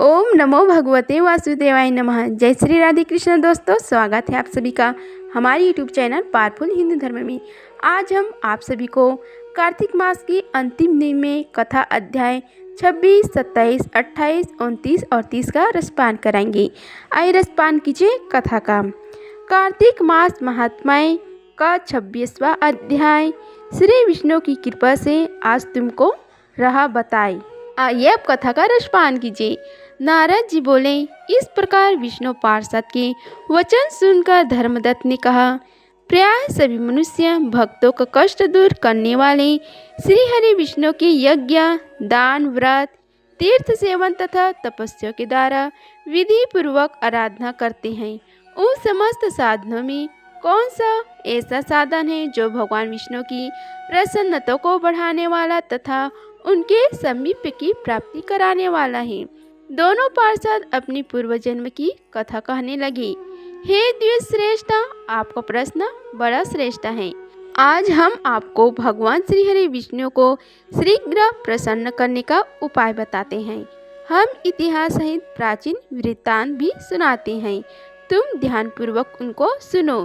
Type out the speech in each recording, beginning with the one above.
ओम नमो भगवते वासुदेवाय नमः। जय श्री राधे कृष्ण। दोस्तों, स्वागत है आप सभी का हमारे यूट्यूब चैनल पावरफुल हिंदू धर्म में। आज हम आप सभी को कार्तिक मास की अंतिम दिन में कथा अध्याय 26, 27, 28, 29 और 30 का रसपान कराएंगे। आइए रसपान कीजिए कथा का। कार्तिक मास महात्म्य का 26वां अध्याय। श्री विष्णु की कृपा से आज तुमको रहा बताए। आइए अब कथा का रसपान कीजिए। नारद जी बोले, इस प्रकार विष्णु पार्षद के वचन सुनकर धर्मदत्त ने कहा, प्राय सभी मनुष्य भक्तों का कष्ट दूर करने वाले श्री हरि विष्णु के यज्ञ, दान, व्रत, तीर्थ सेवन तथा तपस्या के द्वारा विधि पूर्वक आराधना करते हैं। उन समस्त साधनों में कौन सा ऐसा साधन है जो भगवान विष्णु की प्रसन्नता को बढ़ाने वाला तथा उनके समीप की प्राप्ति कराने वाला है। दोनों पार्षद अपनी पूर्व जन्म की कथा कहने लगे। हे द्विज श्रेष्ठ, आपका प्रश्न बड़ा श्रेष्ठ है। आज हम आपको भगवान श्री हरि विष्णु को शीघ्र प्रसन्न करने का उपाय बताते हैं। हम इतिहास सहित प्राचीन वृत्तांत भी सुनाते हैं, तुम ध्यानपूर्वक उनको सुनो।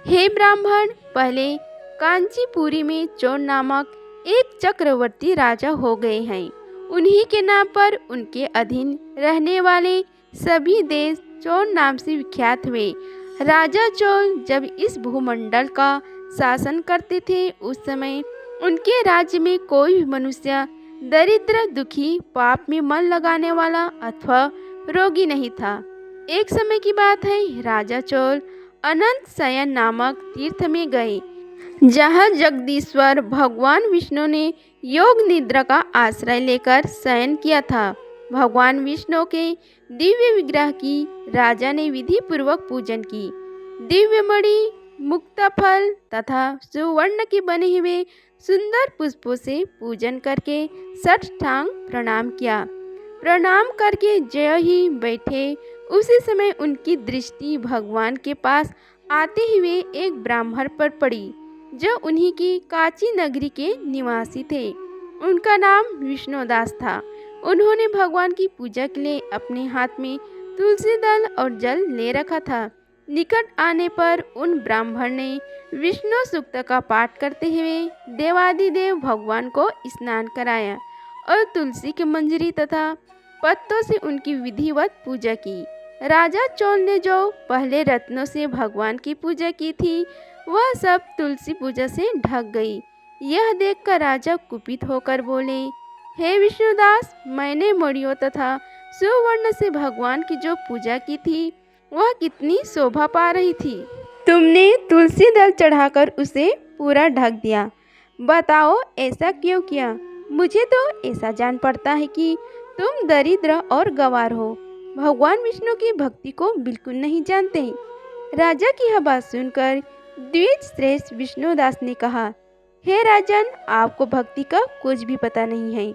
हे ब्राह्मण, पहले कांचीपुरी में चोर नामक एक चक्रवर्ती राजा हो गए हैं। उन्हीं के नाम पर उनके अधीन रहने वाले सभी देश चोर नाम से विख्यात हुए। राजा चोल जब इस भूमंडल का शासन करते थे, उस समय उनके राज्य में कोई भी मनुष्य दरिद्र, दुखी, पाप में मन लगाने वाला अथवा रोगी नहीं था। एक समय की बात है, राजा चोल अनंत शयन नामक तीर्थ में गए, जहाँ जगदीश्वर भगवान विष्णु ने योग निद्रा का आश्रय लेकर शयन किया था। भगवान विष्णु के दिव्य विग्रह की राजा ने विधि पूर्वक पूजन की। दिव्य मणि, मुक्ताफल तथा सुवर्ण के बने हुए सुंदर पुष्पों से पूजन करके साष्टांग प्रणाम किया। प्रणाम करके जय ही बैठे, उसी समय उनकी दृष्टि भगवान के पास आते हुए एक ब्राह्मण पर पड़ी, जो उन्हीं की काची नगरी के निवासी थे। उनका नाम विष्णुदास था। उन्होंने भगवान की पूजा के लिए अपने हाथ में तुलसी दल और जल ले रखा था। निकट आने पर उन ब्राह्मण ने विष्णु सूक्त का पाठ करते हुए देवादिदेव भगवान को स्नान कराया और तुलसी की मंजरी तथा पत्तों से उनकी विधिवत पूजा की। राजा चोल ने जो पहले रत्नों से भगवान की पूजा की थी, वह सब तुलसी पूजा से ढक गई। यह देखकर राजा कुपित होकर बोले, हे विष्णुदास, मैंने मणियों तथा सुवर्ण से भगवान की जो पूजा की थी, वह कितनी शोभा पा रही थी। तुमने तुलसी दल चढ़ाकर उसे पूरा ढक दिया। बताओ ऐसा क्यों किया? मुझे तो ऐसा जान पड़ता है कि तुम दरिद्र और गंवार हो, भगवान विष्णु की भक्ति को बिल्कुल नहीं जानते। राजा की यह बात सुनकर द्विज श्रेष्ठ विष्णुदास ने कहा, हे राजन, आपको भक्ति का कुछ भी पता नहीं है।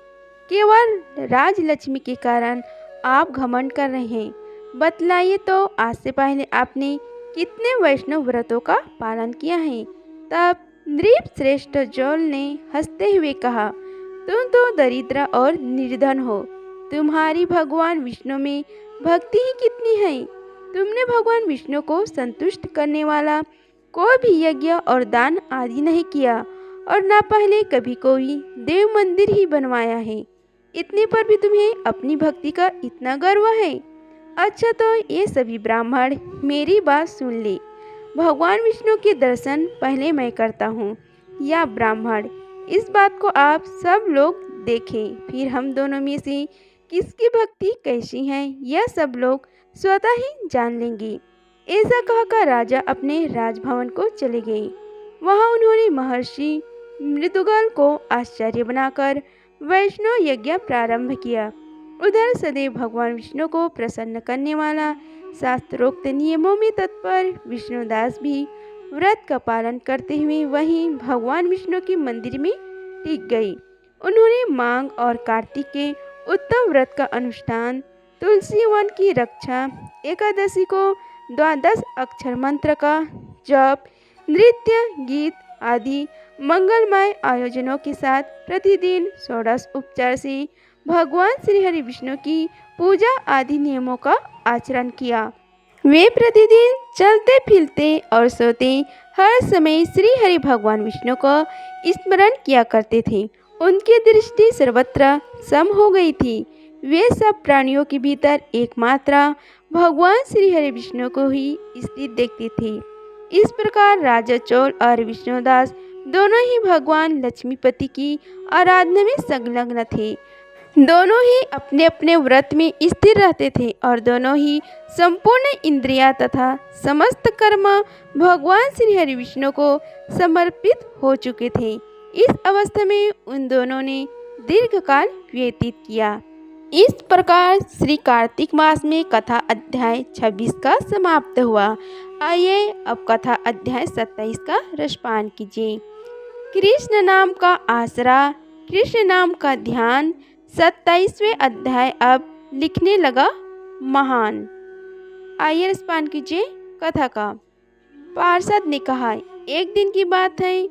केवल राजलक्ष्मी के कारण आप घमंड कर रहे हैं। बतलाइए तो, आज से पहले आपने कितने वैष्णव व्रतों का पालन किया है? तब नृप श्रेष्ठ जोल ने हंसते हुए कहा, तुम तो दरिद्र और निर्धन हो। तुम्हारी भगवान विष्णु में भक्ति ही कितनी है। तुमने भगवान विष्णु को संतुष्ट करने वाला कोई भी यज्ञ और दान आदि नहीं किया और न पहले कभी कोई देव मंदिर ही बनवाया है। इतने पर भी तुम्हें अपनी भक्ति का इतना गर्व है। अच्छा, तो ये सभी ब्राह्मण मेरी बात सुन ले। भगवान विष्णु के दर्शन पहले मैं करता हूँ। या ब्राह्मण, इस बात को आप सब लोग देखें, फिर हम दोनों में से किसकी भक्ति कैसी है, यह सब लोग स्वतः ही जान लेंगे। ऐसा कहकर राजा अपने राजभवन को चले गए। वहां उन्होंने महर्षि मृदुगल को आचार्य बनाकर वैष्णव यज्ञ प्रारंभ किया। उधर सदैव भगवान विष्णु को प्रसन्न करने वाला शास्त्रोक्त नियमों में तत्पर विष्णुदास भी व्रत का पालन करते हुए वहीं भगवान विष्णु के मंदिर में टिक गई। उन्होंने माघ और कार्तिक के उत्तम व्रत का अनुष्ठान, तुलसी वन की रक्षा, एकादशी को द्वादश अक्षर मंत्र का जप, नृत्य, गीत आदि मंगलमय आयोजनों के साथ प्रतिदिन षोडश उपचार से भगवान श्री हरि विष्णु की पूजा आदि नियमों का आचरण किया। वे प्रतिदिन चलते फिरते और सोते हर समय श्री हरि भगवान विष्णु को स्मरण किया करते थे। उनकी दृष्टि सर्वत्र सम हो गई थी। वे सब प्राणियों के भीतर एकमात्र भगवान श्री हरि विष्णु को ही स्थित देखते थे। इस प्रकार राजा चोल और विष्णुदास दोनों ही भगवान लक्ष्मीपति की आराधना में संलग्न थे। दोनों ही अपने अपने व्रत में स्थिर रहते थे और दोनों ही संपूर्ण इंद्रिया तथा समस्त कर्म भगवान श्री हरि विष्णु को समर्पित हो चुके थे। इस अवस्था में उन दोनों ने दीर्घकाल व्यतीत किया। इस प्रकार श्री कार्तिक मास में कथा अध्याय 26 का समाप्त हुआ। आइए अब कथा अध्याय 27 का रसपान कीजिए। कृष्ण नाम का आसरा, कृष्ण नाम का ध्यान। 27वें अध्याय अब लिखने लगा महान। आइए रसपान कीजिए कथा का। पार्षद ने कहा, एक दिन की बात है,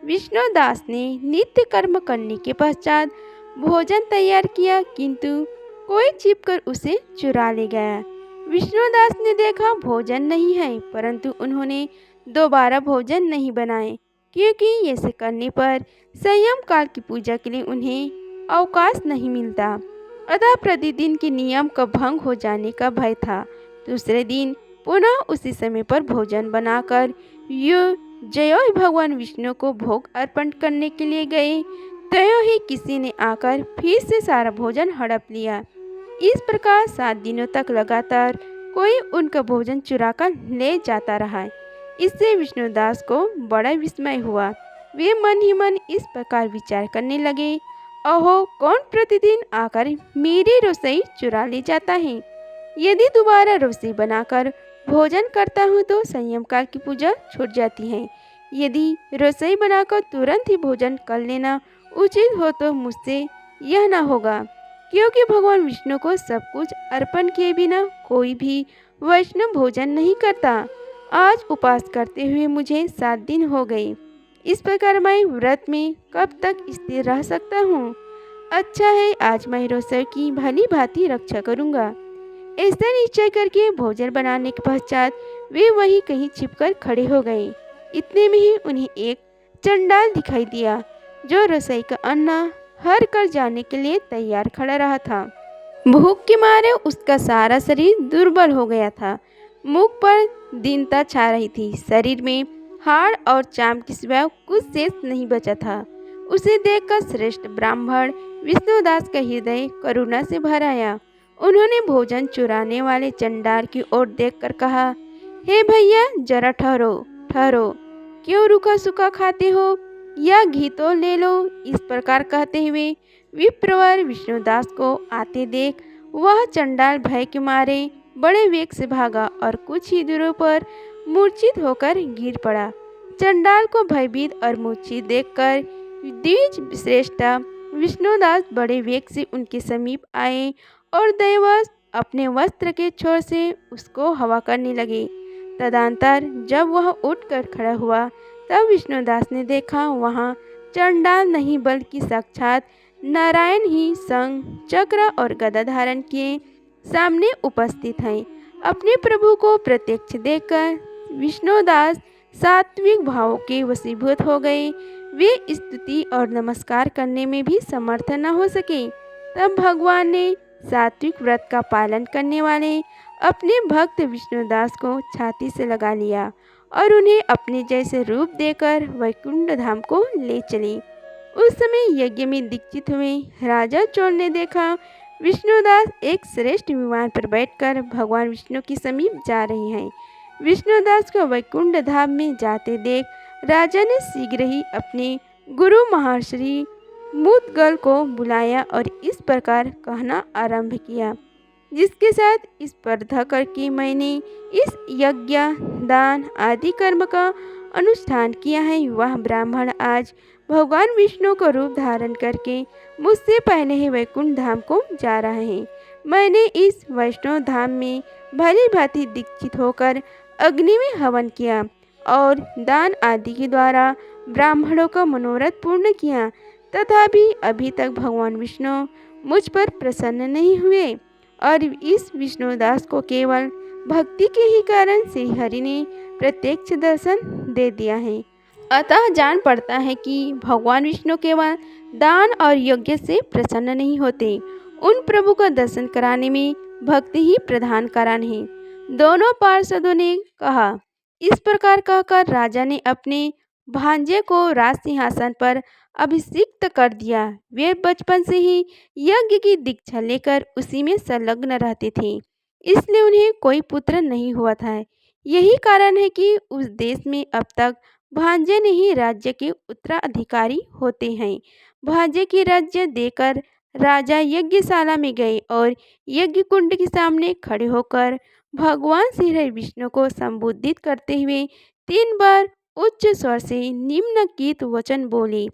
विष्णुदास ने नित्य कर्म करने के पश्चात भोजन तैयार किया, किंतु कोई छिपकर उसे चुरा ले गया। विष्णुदास ने देखा भोजन नहीं है, परंतु उन्होंने दोबारा भोजन नहीं बनाए, क्योंकि ऐसे करने पर संयम काल की पूजा के लिए उन्हें अवकाश नहीं मिलता। अतः प्रतिदिन के नियम का भंग हो जाने का भय था। दूसरे दिन पुनः उसी समय पर भोजन बनाकर जयो भगवान विष्णु को भोग अर्पण करने के लिए गए। तयो ही किसी ने आकर फिर से सारा भोजन हड़प लिया। इस प्रकार 7 दिनों तक लगातार कोई उनका भोजन चुरा कर ले जाता रहा। इससे विष्णुदास को बड़ा विस्मय हुआ। वे मन ही मन इस प्रकार विचार करने लगे, अहो, कौन प्रतिदिन आकर मेरी रसोई चुरा ले जाता है। यदि दोबारा रसोई बनाकर भोजन करता हूँ तो संयम काल की पूजा छूट जाती है। यदि रसोई बनाकर तुरंत ही भोजन कर लेना उचित हो तो मुझसे यह न होगा, क्योंकि भगवान विष्णु को सब कुछ अर्पण किए बिना कोई भी वैष्णव भोजन नहीं करता। आज उपास करते हुए मुझे 7 दिन हो गए। इस प्रकार मैं व्रत में कब तक स्थिर रह सकता हूँ। अच्छा है, आज मैं रसोई की भली भांति रक्षा करूँगा। ऐसा निश्चय करके भोजन बनाने के पश्चात वे वहीं कहीं छिपकर खड़े हो गए। इतने में ही उन्हें एक चंडाल दिखाई दिया, जो रसोई का अन्न हर कर जाने के लिए तैयार खड़ा रहा था। भूख के मारे उसका सारा शरीर दुर्बल हो गया था। मुख पर दीनता छा रही थी। शरीर में हाड़ और चाम के सिवा कुछ शेष नहीं बचा था। उसे देखकर श्रेष्ठ ब्राह्मण विष्णुदास का हृदय करुणा से भर आया। उन्होंने भोजन चुराने वाले चंडाल की ओर देखकर कहा, हे भैया, जरा ठहरो ठहरो, क्यों रूखा सूखा खाते हो, या घी तो ले लो। इस प्रकार कहते हुए विप्रवर विष्णुदास को आते देख वह चंडाल भय के मारे बड़े वेग से भागा और कुछ ही दूर पर मूर्छित होकर गिर पड़ा। चंडाल को भयभीत और मूर्छित देखकर द्विज श्रेष्ठ विष्णुदास बड़े वेग से उनके समीप आए और दयावश अपने वस्त्र के छोर से उसको हवा करने लगे। तदंतर जब वह उठकर खड़ा हुआ तब विष्णुदास ने देखा वहाँ चंडाल नहीं बल्कि साक्षात नारायण ही शंख, चक्र और गदा धारण किए सामने उपस्थित हैं। अपने प्रभु को प्रत्यक्ष देखकर विष्णुदास सात्विक भावों के वशीभूत हो गए। वे स्तुति और नमस्कार करने में भी समर्थ न हो सके। तब भगवान ने सात्विक व्रत का पालन करने वाले अपने भक्त विष्णुदास को छाती से लगा लिया और उन्हें अपने जैसे रूप देकर वैकुंठ धाम को ले चले। उस समय यज्ञ में दीक्षित हुए राजा चोल ने देखा विष्णुदास एक श्रेष्ठ विमान पर बैठकर भगवान विष्णु के समीप जा रहे हैं। विष्णुदास को वैकुंठ धाम में जाते देख राजा ने शीघ्र ही अपने गुरु महर्षि मुद्गल को बुलाया और इस प्रकार कहना आरंभ किया, जिसके साथ स्पर्धा करके मैंने इस यज्ञ, दान आदि कर्म का अनुष्ठान किया है, वह ब्राह्मण आज भगवान विष्णु को रूप धारण करके मुझसे पहले ही वैकुंठ धाम को जा रहे हैं। मैंने इस वैष्णव धाम में भली भांति दीक्षित होकर अग्नि में हवन किया और दान आदि के द्वारा ब्राह्मणों का मनोरथ पूर्ण किया, तथापि अभी तक भगवान विष्णु मुझ पर प्रसन्न नहीं हुए और इस विष्णुदास को केवल भक्ति के ही कारण श्री हरि ने प्रत्यक्ष दर्शन दे दिया है। अतः जान पड़ता है कि भगवान विष्णु केवल दान और यज्ञ से प्रसन्न नहीं होते, उन प्रभु का दर्शन कराने में भक्ति ही प्रधान कारण है। दोनों पार्षदों ने कहा। इस प्रकार कहकर राजा ने अपने भांजे को राज सिंहासन पर अभिषिक्त कर दिया। वे बचपन से ही यज्ञ की दीक्षा लेकर उसी में संलग्न रहते थे, इसलिए उन्हें कोई पुत्र नहीं हुआ था। यही कारण है कि उस देश में अब तक भांजे ने ही राज्य के उत्तराधिकारी होते हैं। भांजे की राज्य देकर राजा यज्ञशाला में गए और यज्ञ कुंड के सामने खड़े होकर भगवान श्री हरि विष्णु को संबोधित करते हुए 3 बार उच्च स्वर से निम्नलिखित वचन बोले।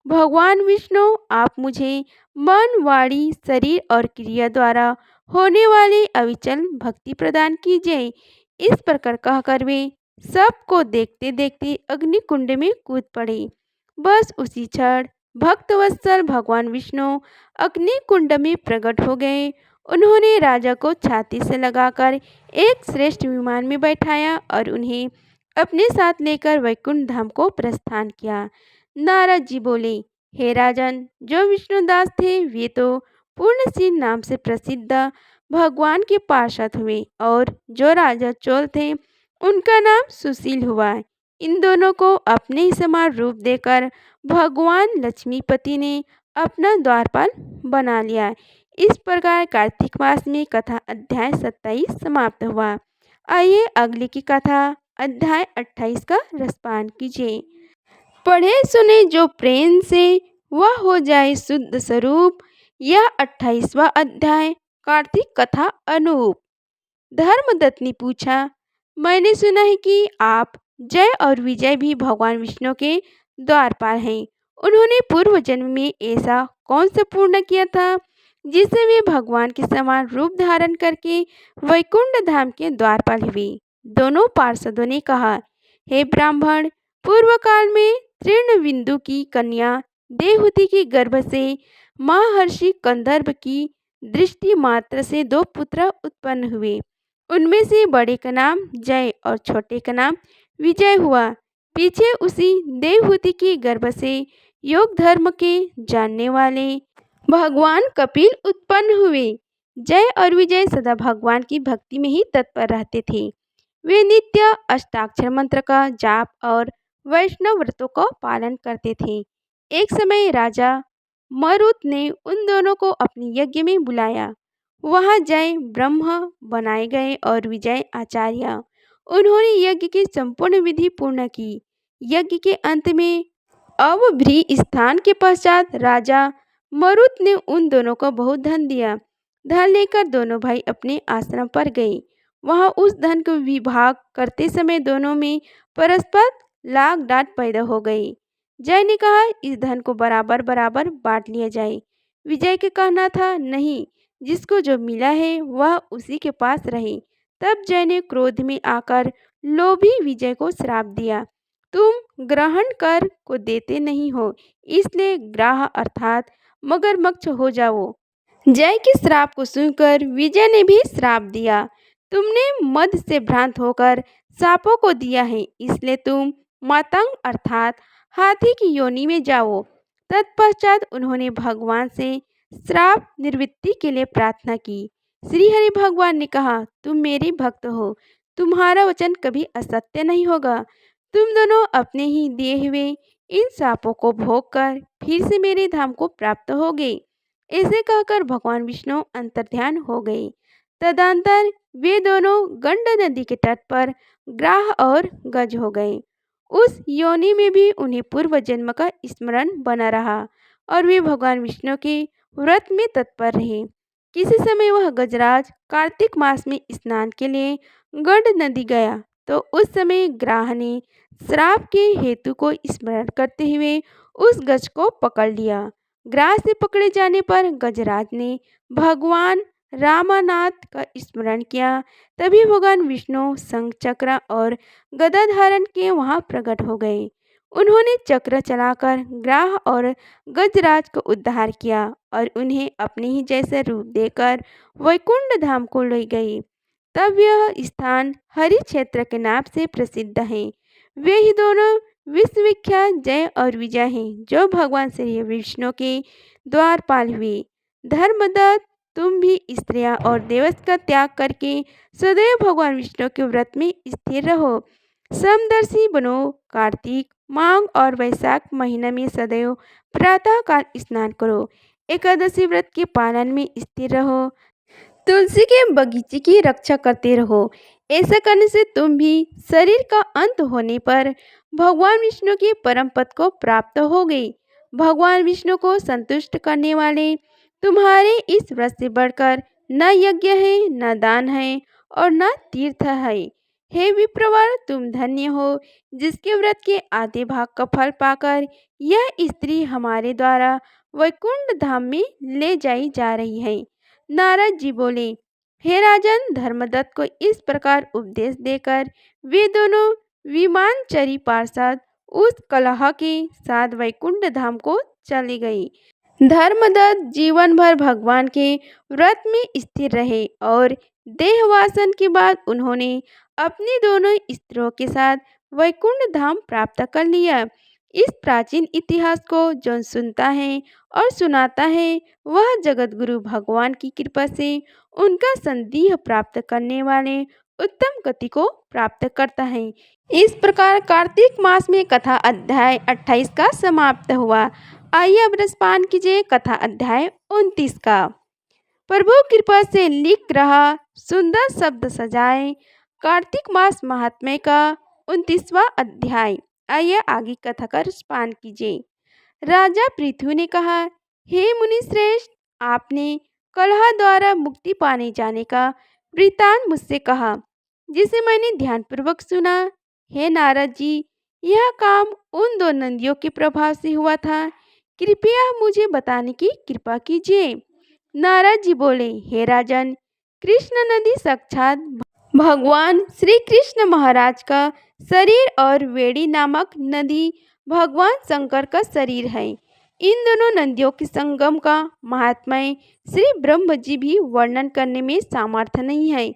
भगवान विष्णु, आप मुझे मन, वाणी, शरीर और क्रिया द्वारा होने वाली अविचल भक्ति प्रदान कीजिए। इस प्रकार कहकर वे सबको देखते देखते अग्निकुंड में कूद पड़े। बस उसी क्षण भक्तवत्सल भगवान विष्णु अग्निकुंड में प्रकट हो गए। उन्होंने राजा को छाती से लगाकर एक श्रेष्ठ विमान में बैठाया और उन्हें अपने साथ लेकर वैकुंठ धाम को प्रस्थान किया। नारद जी बोले, हे राजन, जो विष्णुदास थे वे तो पूर्णसिंह नाम से प्रसिद्ध भगवान के पार्षद हुए और जो राजा चोल थे उनका नाम सुशील हुआ। इन दोनों को अपने ही समान रूप देकर भगवान लक्ष्मीपति ने अपना द्वारपाल बना लिया। इस प्रकार कार्तिक मास में कथा अध्याय 27 समाप्त हुआ। आइए अगली की कथा अध्याय 28 का रसपान कीजिए। पढ़े सुने जो प्रेम से वह हो जाए शुद्ध स्वरूप। यह 28वां अध्याय कार्तिक कथा अनूप। धर्मदत्त ने पूछा, मैंने सुना है कि आप जय और विजय भी भगवान विष्णु के द्वारपाल हैं। उन्होंने पूर्व जन्म में ऐसा कौन सा पुण्य किया था जिससे वे भगवान के समान रूप धारण करके वैकुंठ धाम के द्वारपाल हुए। दोनों पार्षदों ने कहा, हे ब्राह्मण, पूर्व काल में तृणबिंदु की कन्या देवहूति के गर्भ से महर्षि कंदर्प की दृष्टि मात्र से 2 पुत्र उत्पन्न हुए। उनमें से बड़े का नाम जय और छोटे का नाम विजय हुआ। पीछे उसी देवहूति के गर्भ से योग धर्म के जानने वाले भगवान कपिल उत्पन्न हुए। जय और विजय सदा भगवान की भक्ति में ही तत्पर रहते थे। वे नित्य अष्टाक्षर मंत्र का जाप और वैष्णव व्रतों का पालन करते थे। एक समय राजा मरुत ने उन दोनों को अपने यज्ञ में बुलाया। वहां जय ब्रह्म बनाए गए और विजय आचार्य। उन्होंने यज्ञ की संपूर्ण विधि पूर्ण की। यज्ञ के अंत में अवभृ स्थान के पश्चात राजा मरुत ने उन दोनों को बहुत धन दिया। धन लेकर दोनों भाई अपने आश्रम पर गए। वहां उस धन को विभाग करते समय दोनों में परस्पर लाग डांट पैदा हो गई। जय ने कहा, इस धन को बराबर बराबर बांट लिया जाए। विजय के कहना था, नहीं, जिसको जो मिला है वह उसी के पास रहे। तब जय ने क्रोध में आकर लोभी विजय को श्राप दिया, तुम ग्रहण कर को देते नहीं हो, इसलिए ग्राह अर्थात मगरमच्छ हो जाओ। जय के श्राप को सुनकर विजय ने भी श्राप दिया, तुमने मद से भ्रांत होकर सांपों को दिया है, इसलिए तुम मतंग अर्थात हाथी की योनि में जाओ। तत्पश्चात उन्होंने भगवान से श्राप निवृत्ति के लिए प्रार्थना की। श्री हरि भगवान ने कहा, तुम मेरे भक्त हो, तुम्हारा वचन कभी असत्य नहीं होगा। तुम दोनों अपने ही दिए हुए इन शापों को भोग कर फिर से मेरे धाम को प्राप्त होगे। ऐसे कहकर भगवान विष्णु अंतर्ध्यान हो गए। तदंतर वे दोनों गंड नदी के तट पर ग्राह और गज हो गए। उस योनि में भी उन्हें पूर्व जन्म का स्मरण बना रहा और वे भगवान विष्णु के व्रत में तत्पर रहे। किसी समय वह गजराज कार्तिक मास में स्नान के लिए गंड नदी गया तो उस समय ग्राह ने श्राप के हेतु को स्मरण करते हुए उस गज को पकड़ लिया। ग्राह से पकड़े जाने पर गजराज ने भगवान रामानाथ का स्मरण किया। तभी भगवान विष्णु शंख चक्र और गदा धारण के वहां प्रकट हो गए। उन्होंने चक्र चलाकर ग्राह और गजराज को उद्धार किया और उन्हें अपने ही जैसा रूप देकर वैकुंठ धाम को ले गई। तब यह स्थान हरि क्षेत्र के नाम से प्रसिद्ध है। वे ही दोनों विश्वविख्यात जय और विजय हैं, जो भगवान श्री विष्णु के द्वारपाल हुए। धर्मदत्त, तुम भी स्त्रियां और देवस का त्याग करके सदैव भगवान विष्णु के व्रत में स्थिर रहो। समदर्शी बनो। कार्तिक, माघ और वैशाख महीना में सदैव प्रातः काल स्नान करो। एकादशी व्रत के पालन में स्थिर रहो। तुलसी के बगीचे की रक्षा करते रहो। ऐसा करने से तुम भी शरीर का अंत होने पर भगवान विष्णु के परम पद को प्राप्त होगे। भगवान विष्णु को संतुष्ट करने वाले तुम्हारे इस व्रत से बढ़कर न यज्ञ है, न दान है और न तीर्थ है। हे विप्रवर, तुम धन्य हो, जिसके व्रत के आधे भाग का फल पाकर यह स्त्री हमारे द्वारा वैकुंठ धाम में ले जाई जा रही है। नारद जी बोले, हे राजन, धर्मदत्त को इस प्रकार उपदेश देकर वे दोनों विमानचरी पार्षद उस कलह के साथ वैकुंठ धाम को चले गए। धर्मदत्त जीवन भर भगवान के व्रत में स्थिर रहे और देहवासन के बाद उन्होंने अपनी दोनों स्त्रियों के साथ वैकुंठ धाम प्राप्त कर लिया। इस प्राचीन इतिहास को जो सुनता है और सुनाता है, वह जगत गुरु भगवान की कृपा से उनका संदेह प्राप्त करने वाले उत्तम गति को प्राप्त करता है। इस प्रकार कार्तिक मास में कथा अध्याय 28 का समाप्त हुआ। आइए अब रसपान कीजिए कथा अध्याय 29 का। प्रभु कृपा से लिख रहा सुंदर शब्द सजाए। कार्तिक मास महात्म्य का 29वां अध्याय। आइए आगे कथा का रसपान कीजिए। राजा पृथु ने कहा, हे मुनि श्रेष्ठ, आपने कलह द्वारा मुक्ति पाने जाने का वृतांत मुझसे कहा, जिसे मैंने ध्यानपूर्वक सुना। हे नारद जी, यह काम उन दो नदियों के प्रभाव से हुआ था। कृपया मुझे बताने की कृपा कीजिए। नारद जी बोले, हे राजन, कृष्ण नदी साक्षात भगवान श्री कृष्ण महाराज का शरीर और वेड़ी नामक नदी भगवान शंकर का शरीर है। इन दोनों नदियों के संगम का महात्म्य श्री ब्रह्म जी भी वर्णन करने में सामर्थ्य नहीं है।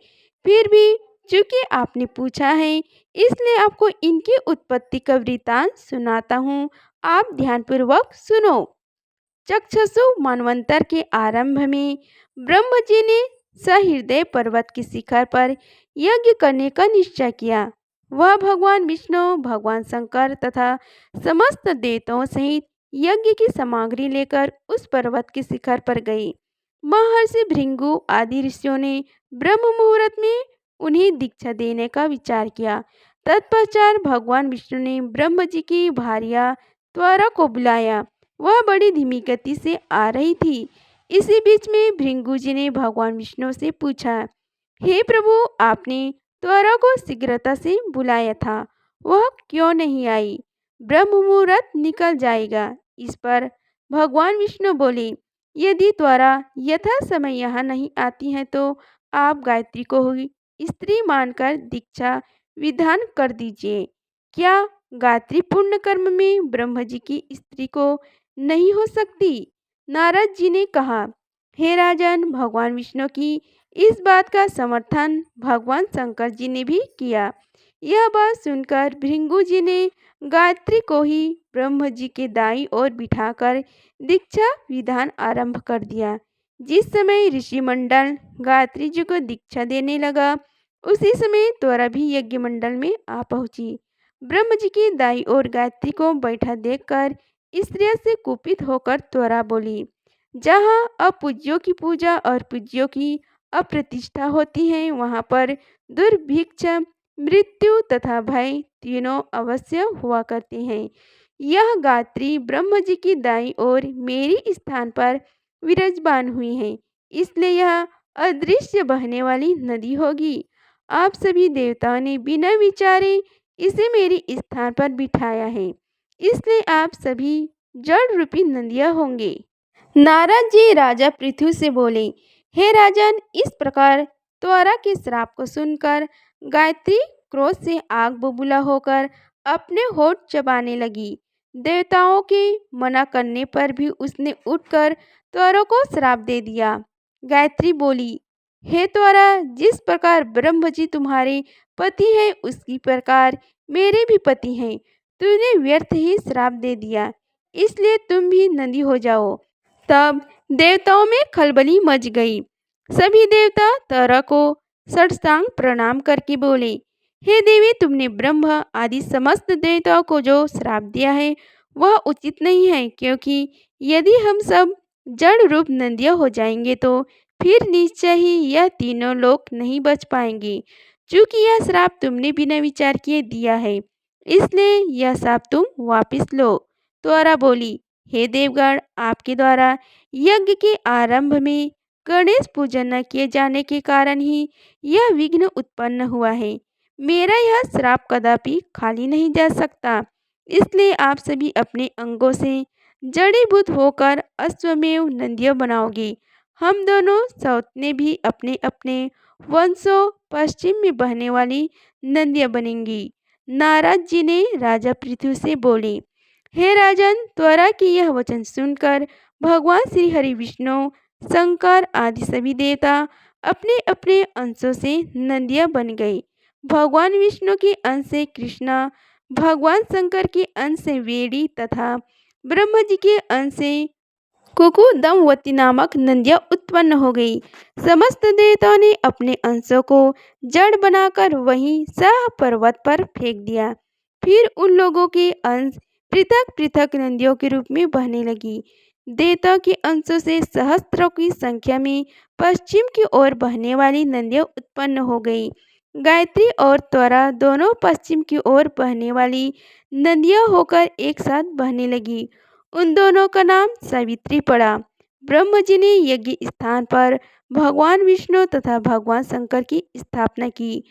फिर भी चूंकि आपने पूछा है, इसलिए आपको इनकी उत्पत्ति का वृतांत सुनाता हूँ। आप ध्यानपूर्वक सुनो। चक्षसु मनवंतर के आरंभ में ब्रह्म जी ने सहृदय पर्वत के शिखर पर यज्ञ करने का निश्चय किया। वह भगवान विष्णु, भगवान शंकर तथा समस्त देवताओं सहित यज्ञ की सामग्री लेकर उस पर्वत के शिखर पर गए। महर्षि भृंगु आदि ऋषियों ने ब्रह्म मुहूर्त में उन्हें दीक्षा देने का विचार किया। तत्पश्चात भगवान विष्णु ने ब्रह्म जी की भार्या त्वरा को बुलाया। वह बड़ी धीमी गति से आ रही थी। इसी बीच में भृंगु जी ने भगवान विष्णु से पूछा, हे प्रभु, आपने त्वरा को शीघ्रता से बुलाया था, वह क्यों नहीं आई? ब्रह्म मुहूर्त निकल जाएगा। इस पर भगवान विष्णु बोले, यदि त्वरा यथा समय यहाँ नहीं आती है तो आप गायत्री को ही स्त्री मानकर दीक्षा विधान कर दीजिए। क्या गायत्री पुण्य कर्म में ब्रह्म जी की स्त्री को नहीं हो सकती? नारद जी ने कहा, हे राजन, भगवान विष्णु की इस बात का समर्थन भगवान शंकर जी ने भी किया। यह बात सुनकर भृंगु जी ने गायत्री को ही ब्रह्म जी के दाईं ओर बिठाकर दीक्षा विधान आरंभ कर दिया। जिस समय ऋषि मंडल गायत्री जी को दीक्षा देने लगा, उसी समय त्वरा भी यज्ञ मंडल में आ पहुंची। ब्रह्म जी की दाईं ओर गायत्री को बैठा देखकर स्त्रियों से कुपित होकर त्वरा बोली, जहाँ अपूज्यों की पूजा और पूज्यों की अप्रतिष्ठा होती है, वहाँ पर दुर्भिक्ष, मृत्यु तथा भय तीनों अवश्य हुआ करते हैं। यह गायत्री ब्रह्म जी की दाईं ओर मेरी स्थान पर विराजमान हुई है, इसलिए यह अदृश्य बहने वाली नदी होगी। आप सभी देवताओं ने बिना विचारे इसे मेरी स्थान पर बिठाया है, इसलिए आप सभी जल रूपी नदियाँ होंगे। नारद जी राजा पृथु से बोले, हे राजन, इस प्रकार त्वरा के श्राप को सुनकर गायत्री क्रोध से आग बबूला होकर अपने होठ चबाने लगी। देवताओं के मना करने पर भी उसने उठकर त्वरा को श्राप दे दिया। गायत्री बोली, हे त्वरा, जिस प्रकार ब्रह्म जी तुम्हारे पति हैं उसी प्रकार मेरे भी पति हैं। तूने व्यर्थ ही श्राप दे दिया, इसलिए तुम भी नंदी हो जाओ। तब देवताओं में खलबली मच गई। सभी देवता तारा को साष्टांग प्रणाम करके बोले, हे देवी, तुमने ब्रह्म आदि समस्त देवताओं को जो श्राप दिया है वह उचित नहीं है, क्योंकि यदि हम सब जड़ रूप नंदियाँ हो जाएंगे तो फिर निश्चय ही यह तीनों लोक नहीं बच पाएंगे। चूंकि यह श्राप तुमने बिना विचार किए दिया है, इसलिए यह श्राप तुम वापिस लो। त्वरा बोली, हे देवगण, आपके द्वारा यज्ञ के आरंभ में गणेश पूजन न किए जाने के कारण ही यह विघ्न उत्पन्न हुआ है। मेरा यह श्राप कदापि खाली नहीं जा सकता, इसलिए आप सभी अपने अंगों से जड़ीभूत होकर अश्वमेव नंदियों बनाओगे। हम दोनों सौतने भी अपने अपने वंशों पश्चिम में बहने वाली नदियाँ बनेंगी। नारद जी ने राजा पृथु से बोले, हे राजन, त्वरा की यह वचन सुनकर भगवान श्री हरि विष्णु शंकर आदि सभी देवता अपने अपने अंशों से नदियाँ बन गए। भगवान विष्णु के अंश से कृष्णा, भगवान शंकर के अंश से वेणी तथा ब्रह्मा जी के अंश से कुकुदमवती नामक नदियाँ उत्पन्न हो गई। समस्त देवताओं ने अपने अंशों को जड़ बनाकर वहीं सह पर्वत पर फेंक दिया। फिर उन लोगों के अंश पृथक पृथक नदियों के रूप में बहने लगी। देवताओं के अंशों से सहस्त्रों की संख्या में पश्चिम की ओर बहने वाली नदियाँ उत्पन्न हो गई। गायत्री और त्वरा दोनों पश्चिम की ओर बहने वाली नदियाँ होकर एक साथ बहने लगी। उन दोनों का नाम सावित्री पड़ा। ब्रह्म जी ने यज्ञ स्थान पर भगवान विष्णु तथा भगवान शंकर की स्थापना की।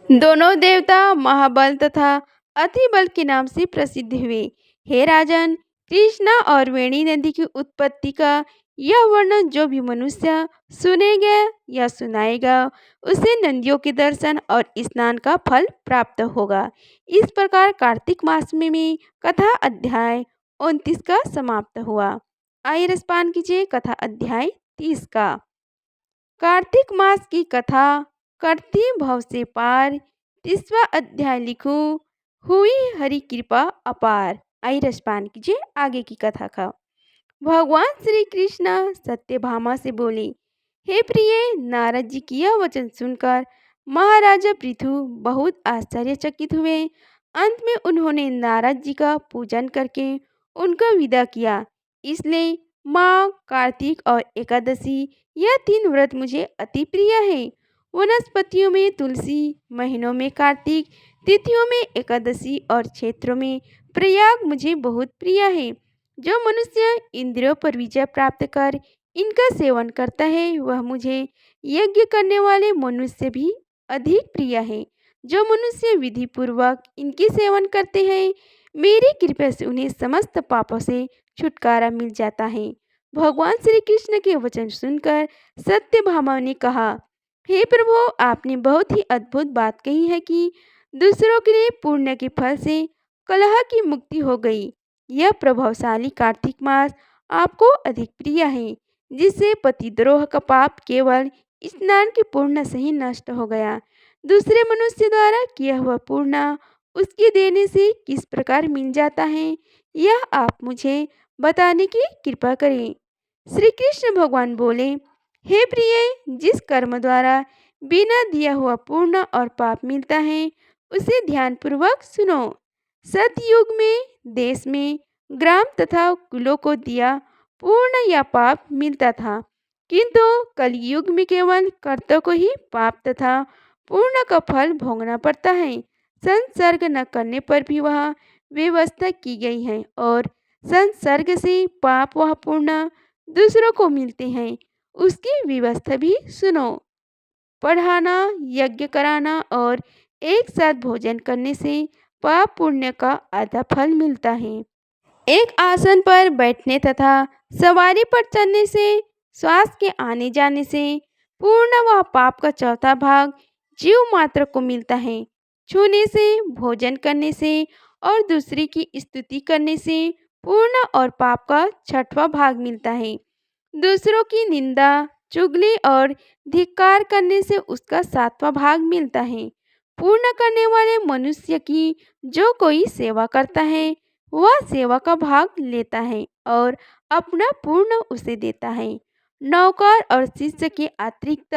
दोनों देवता महाबल तथा अति बल के नाम से प्रसिद्ध हुए। हे राजन, कृष्णा और वेणी नदी की उत्पत्ति का यह वर्णन जो भी मनुष्य सुनेगा या सुनाएगा, उसे नदियों के दर्शन और स्नान का फल प्राप्त होगा। इस प्रकार कार्तिक मास में कथा अध्याय 29 का समाप्त हुआ। आइए रसपान कीजिए कथा अध्याय 30 का। कार्तिक मास की कथा करती भव से पार, 30वां अध्याय लिखो, हुई हरि कृपा अपार। आइए रसपान कीजिए आगे की कथा का। भगवान श्री कृष्ण सत्यभामा से बोले, हे प्रिय, नारद जी की यह वचन सुनकर महाराजा पृथु बहुत आश्चर्यचकित हुए। अंत में उन्होंने नारद जी का पूजन करके उनका विदा किया। इसलिए माँ, कार्तिक और एकादशी यह 3 व्रत मुझे अति प्रिय है। वनस्पतियों में तुलसी, महीनों में कार्तिक, तिथियों में एकादशी और क्षेत्रों में प्रयाग मुझे बहुत प्रिय है। जो मनुष्य इंद्रियों पर विजय प्राप्त कर इनका सेवन करता है वह मुझे यज्ञ करने वाले मनुष्य भी अधिक प्रिय है। जो मनुष्य विधि पूर्वक इनकी सेवन करते हैं, मेरी कृपा से उन्हें समस्त पापों से छुटकारा मिल जाता है। भगवान श्री कृष्ण के वचन सुनकर सत्यभामा ने कहा, हे प्रभु, आपने बहुत ही अद्भुत बात कही है कि दूसरों के लिए पुण्य के फल से कलह की मुक्ति हो गई। यह प्रभावशाली कार्तिक मास आपको अधिक प्रिय है, जिससे पतिद्रोह का पाप केवल स्नान के पुण्य से ही नष्ट हो गया। दूसरे मनुष्य द्वारा किया हुआ पुण्य उसके देने से किस प्रकार मिल जाता है, यह आप मुझे बताने की कृपा करें। श्री कृष्ण भगवान बोले, हे प्रिय, जिस कर्म द्वारा बिना दिया हुआ पुण्य और पाप मिलता है उसे ध्यानपूर्वक सुनो। सतयुग में देश में ग्राम तथा कुलों को दिया पुण्य या पाप मिलता था, किंतु कलयुग में केवल कर्ता को ही पाप तथा पुण्य का फल भोगना पड़ता है। संसर्ग न करने पर भी वह व्यवस्था की गई है और संसर्ग से पाप व पुण्य दूसरों को मिलते हैं, उसकी व्यवस्था भी सुनो। पढ़ाना, यज्ञ कराना और एक साथ भोजन करने से पाप पुण्य का आधा फल मिलता है। एक आसन पर बैठने तथा सवारी पर चलने से, श्वास के आने जाने से पूर्ण व पाप का चौथा भाग जीव मात्र को मिलता है। छूने से, भोजन करने से और दूसरे की स्तुति करने से पूर्ण और पाप का छठवां भाग मिलता है। दूसरों की निंदा, चुगली और धिक्कार करने से उसका सातवां भाग मिलता है। पूर्ण करने वाले मनुष्य की जो कोई सेवा करता है वह सेवा का भाग लेता है और अपना पूर्ण उसे देता है। नौकर और शिष्य के अतिरिक्त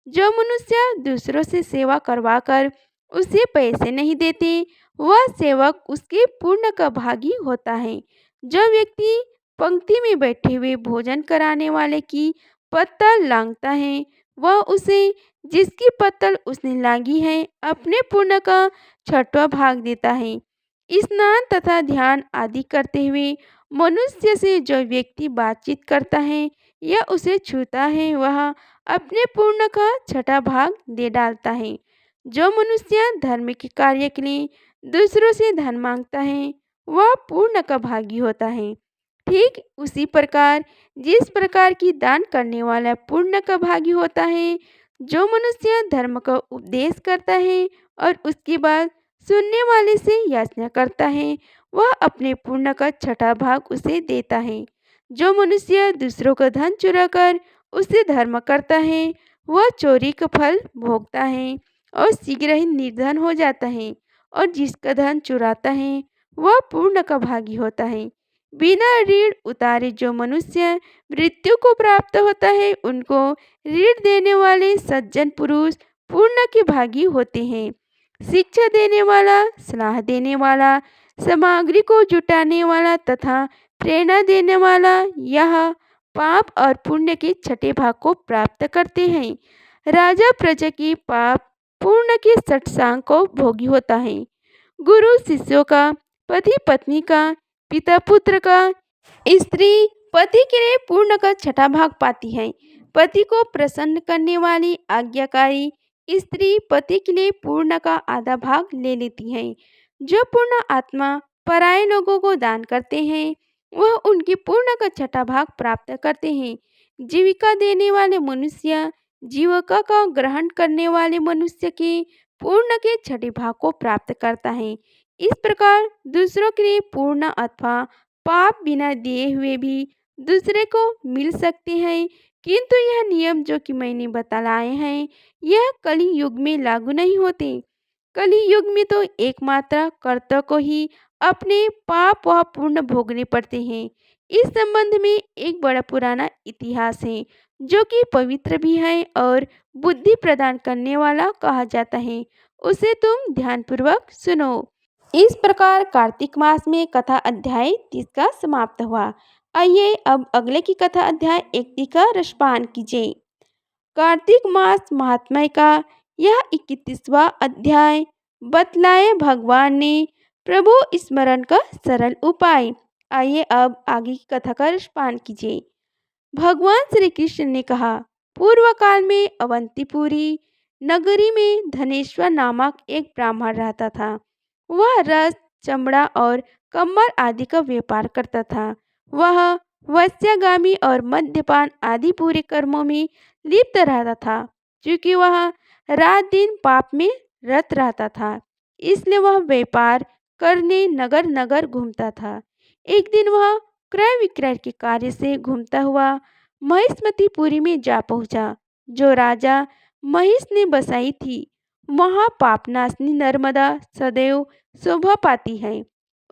जो मनुष्य दूसरों से सेवा करवाकर उसे पैसे नहीं देते वह सेवक उसके पूर्ण का भागी होता है। जो व्यक्ति पंक्ति में बैठे हुए भोजन कराने वाले की पत्तल लांघता है वह उसे जिसकी पत्तल उसने लांघी है अपने पुण्य का छठवां भाग देता है। स्नान तथा ध्यान आदि करते हुए मनुष्य से जो व्यक्ति बातचीत करता है या उसे छूता है वह अपने पूर्ण का छठा भाग दे डालता है। जो मनुष्य धर्म के कार्य के लिए दूसरों से धन मांगता है वह पूर्ण का भागी होता है। ठीक उसी प्रकार जिस प्रकार की दान करने वाला पुण्य का भागी होता है, जो मनुष्य धर्म का उपदेश करता है और उसके बाद सुनने वाले से याचना करता है वह अपने पुण्य का छठा भाग उसे देता है। जो मनुष्य दूसरों का धन चुराकर उससे धर्म करता है वह चोरी का फल भोगता है और शीघ्र ही निर्धन हो जाता है। और जिसका धन चुराता है वह पूर्ण का भागी होता है। बिना ऋण उतारे जो मनुष्य मृत्यु को प्राप्त होता है उनको ऋण देने वाले सज्जन पुरुष पूर्ण के भागी होते हैं। शिक्षा देने वाला, सलाह देने वाला, सामग्री को जुटाने वाला तथा प्रेरणा देने वाला यह पाप और पुण्य के छठे भाग को प्राप्त करते हैं। राजा प्रजा की पाप पूर्ण के सत्संग को भोगी होता है। गुरु शिष्यों का, पति पत्नी का, पिता पुत्र का, स्त्री पति के लिए पूर्ण का छठा भाग पाती है। पति को प्रसन्न करने वाली आज्ञाकारी स्त्री पति के लिए पूर्ण का आधा भाग ले लेती है। जो पूर्ण आत्मा पराये लोगों को दान करते हैं वह उनकी पूर्ण का छठा भाग प्राप्त करते हैं। जीविका देने वाले मनुष्य जीविका का ग्रहण करने वाले मनुष्य के पूर्ण के छठे भाग को प्राप्त करता है। इस प्रकार दूसरों के लिए पूर्ण अथवा पाप बिना दिए हुए भी दूसरे को मिल सकते हैं, किंतु यह नियम जो कि मैंने बतलाए हैं यह कलि युग में लागू नहीं होते। कलि युग में तो एकमात्र कर्ता को ही अपने पाप व पुण्य भोगने पड़ते हैं। इस संबंध में एक बड़ा पुराना इतिहास है जो कि पवित्र भी है और बुद्धि प्रदान करने वाला कहा जाता है। उसे तुम ध्यानपूर्वक सुनो। इस प्रकार कार्तिक मास में कथा अध्याय 30 का समाप्त हुआ। आइए अब अगले की कथा अध्याय 31 का रसपान कीजिए। कार्तिक मास महात्म्य का यह 31वां अध्याय बतलाए भगवान ने प्रभु स्मरण का सरल उपाय। आइए अब आगे की कथा का रसपान कीजिए। भगवान श्री कृष्ण ने कहा, पूर्व काल में अवंतीपुरी नगरी में धनेश्वर नामक एक ब्राह्मण रहता था। वह रस, चमड़ा और कम्बल आदि का व्यापार करता था। वह वैश्यागामी और मद्यपान आदि पूरे कर्मों में लिप्त रहता था। क्योंकि वह रात दिन पाप में रत रहता था इसलिए वह व्यापार करने नगर नगर घूमता था। एक दिन वह क्रय विक्रय के कार्य से घूमता हुआ महिष्मतीपुरी में जा पहुंचा, जो राजा महिष ने बसाई थी। वहाँ पापनाशनी नर्मदा सदैव शोभा पाती है।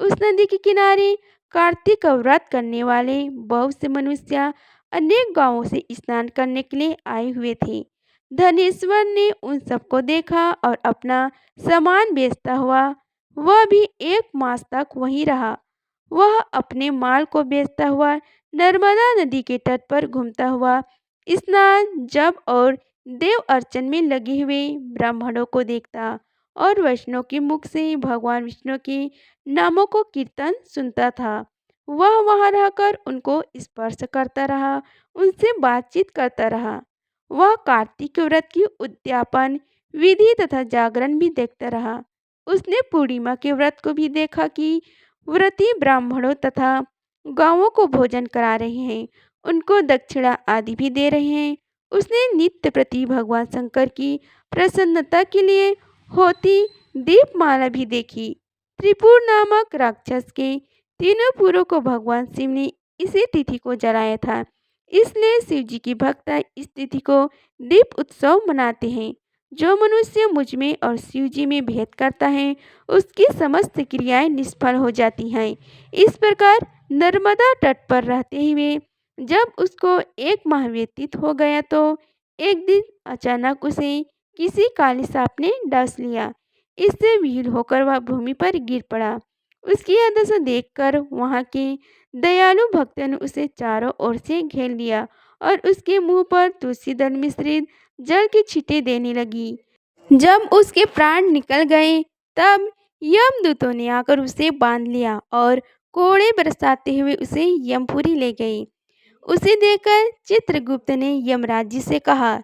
उस नदी के किनारे कार्तिक का व्रत करने वाले बहुत से मनुष्य अनेक गांवों से स्नान करने के लिए आए हुए थे। धनेश्वर ने उन सबको देखा और अपना सामान बेचता हुआ वह भी 1 मास तक वहीं रहा। वह अपने माल को बेचता हुआ नर्मदा नदी के तट पर घूमता हुआ स्नान, जप और देव अर्चन में लगे हुए ब्राह्मणों को देखता और वैष्णव के मुख से भगवान विष्णु के नामों को कीर्तन सुनता था। वह वहां रहकर उनको स्पर्श करता रहा, उनसे बातचीत करता रहा। वह कार्तिक व्रत की उद्यापन विधि तथा जागरण भी देखता रहा। उसने पूर्णिमा के व्रत को भी देखा कि व्रती ब्राह्मणों तथा गांवों को भोजन करा रहे हैं, उनको दक्षिणा आदि भी दे रहे हैं। उसने नित्य प्रति भगवान शंकर की प्रसन्नता के लिए होती दीपमाला भी देखी। त्रिपुर नामक राक्षस के तीनों पुरों को भगवान शिव ने इसी तिथि को जलाया था। इसलिए शिव जी की भक्त इस तिथि को दीप उत्सव मनाते हैं। जो मनुष्य मुझ में और शिव जी में भेद करता है उसकी समस्त क्रियाएं निष्फल हो जाती हैं। इस प्रकार नर्मदा तट पर रहते हुए जब उसको 1 माह व्यतीत हो गया तो एक दिन अचानक उसे किसी काले सांप ने डस लिया। इससे विहील होकर वह भूमि पर गिर पड़ा। उसकी यह दशा देखकर वहां के दयालु भक्तों ने उसे चारों ओर से घेर लिया और उसके मुंह पर तुलसी दल मिश्रित जल की छींटे देने लगी। जब उसके प्राण निकल गए तब यमदूतों ने आकर उसे बांध लिया और कोड़े बरसाते हुए उसे यमपुरी ले गए। उसे देखकर चित्रगुप्त ने यमराज जी से कहा,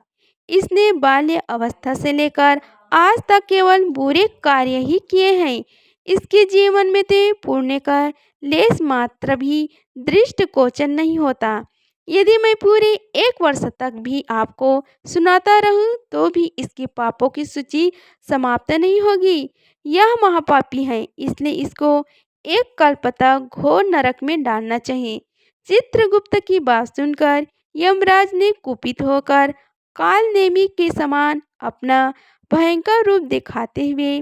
इसने बाल्य अवस्था से लेकर आज तक केवल बुरे कार्य ही किए हैं। इसके जीवन में तो पुण्य का लेस मात्र भी दृष्टिगोचर नहीं होता। यदि मैं पूरे 1 वर्ष तक भी आपको सुनाता रहूं तो भी इसके पापों की सूची समाप्त नहीं होगी। यह महापापी है, इसलिए इसको एक कल्प तक घोर नरक में डालना चाहिए। चित्रगुप्त की बात सुनकर यमराज ने कुपित होकर कालनेमी के समान अपना भयंकर रूप दिखाते हुए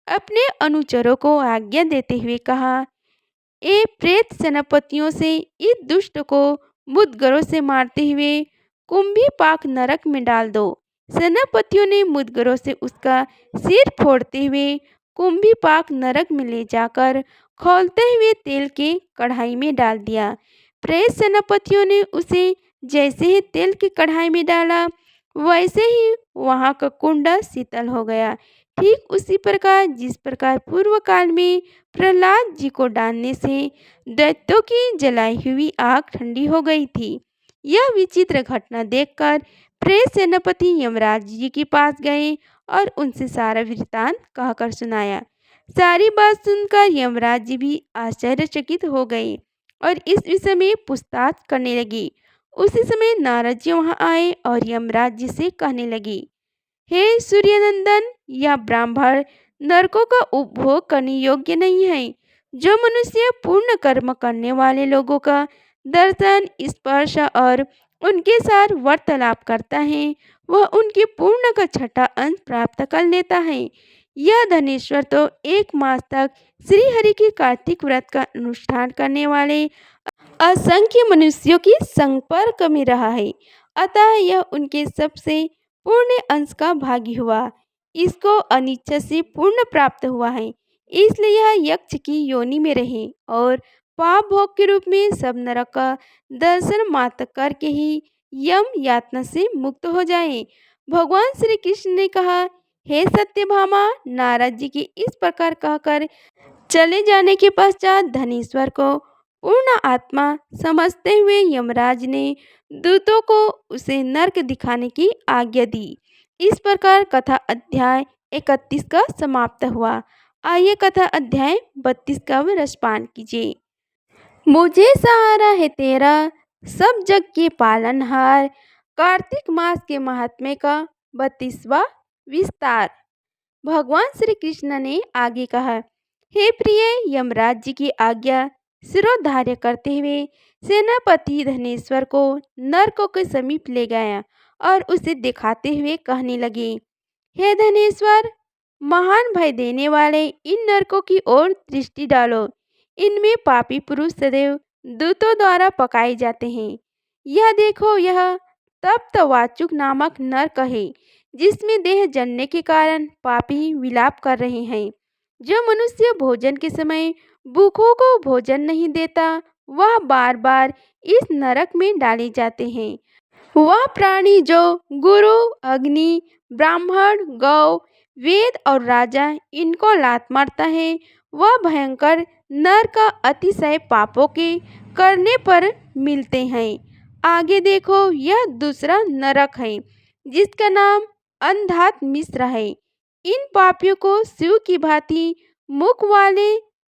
अपने अनुचरों को आज्ञा देते हुए कहा, ए प्रेत सेनापतियों से इस दुष्ट को मुद्गरों से मारते हुए कुंभी पाक नरक में डाल दो। सेनापतियों ने मुद्गरों से उसका सिर फोड़ते हुए कुंभी पाक नरक में ले जाकर खौलते हुए तेल के कढ़ाई में डाल दिया। प्रेत सेनापतियों ने उसे जैसे ही तेल की कढ़ाई में डाला वैसे ही वहां का कुंड शीतल हो गया। ठीक उसी प्रकार जिस प्रकार पूर्व काल में प्रहलाद जी को डालने से दैत्यों की जलाई हुई आग ठंडी हो गई थी। यह विचित्र घटना देखकर प्रेत सेनापति यमराज जी के पास गए और उनसे सारा वृत्तांत कहकर सुनाया। सारी बात सुनकर यमराज जी भी आश्चर्यचकित हो गए और इस विषय में पूछताछ करने लगी। उसी समय नारद जी वहां आए और यमराज जी से कहने लगी, हे सूर्यनंदन, यह ब्राह्मण नरकों का उपभोग करने योग्य नहीं है। जो मनुष्य पूर्ण कर्म करने वाले लोगों का दर्शन, स्पर्श और उनके साथ वार्तालाप करता है वह उनके पूर्ण का छठा अंश प्राप्त कर लेता है। यह धनेश्वर तो 1 मास तक श्री हरि के कार्तिक व्रत का अनुष्ठान करने वाले असंख्य मनुष्यों की संपर्क में रहा है, अतः यह उनके सबसे पूर्ण अंश का भागी हुआ। इसको अनिच्छा से पूर्ण प्राप्त हुआ है, इसलिए यह यक्ष की योनि में रहे और पाप भोग के रूप में सब नरक का दर्शन मात्र करके ही यम यातना से मुक्त हो जाए। भगवान श्री कृष्ण ने कहा, हे सत्यभामा, नारद जी के इस प्रकार कहकर चले जाने के पश्चात धनेश्वर को पूर्ण आत्मा समझते हुए यमराज ने दूतों को उसे नरक दिखाने की आज्ञा दी। इस प्रकार कथा अध्याय 31 का समाप्त हुआ। आइए कथा अध्याय 32 का रसपान कीजिए। मुझे सहारा है तेरा सब जग के पालनहार। कार्तिक मास के महात्म्य का 32वां विस्तार। भगवान श्री कृष्ण ने आगे कहा, हे प्रिय, यमराज जी की आज्ञा शिरोधार्य करते हुए सेनापति धनेश्वर को नरकों के समीप ले गया और उसे दिखाते हुए कहने लगे, हे धनेश्वर, महान भय देने वाले इन नरकों की ओर दृष्टि डालो। इनमें पापी पुरुष सदैव दूतों द्वारा पकाए जाते हैं। यह देखो, यह तप्त वाचुक नामक नरक है जिसमें देह जलने के कारण पापी विलाप कर रहे हैं। जो मनुष्य भोजन के समय भूखों को भोजन नहीं देता वह बार बार इस नरक में डाले जाते हैं। वह प्राणी जो गुरु, अग्नि, ब्राह्मण, गौ, वेद और राजा इनको लात मारता है वह भयंकर नरक का अतिशय पापों के करने पर मिलते हैं। आगे देखो, यह दूसरा नरक है जिसका नाम अंधात मिश्र है। इन पापियों को शिव की भांति मुख वाले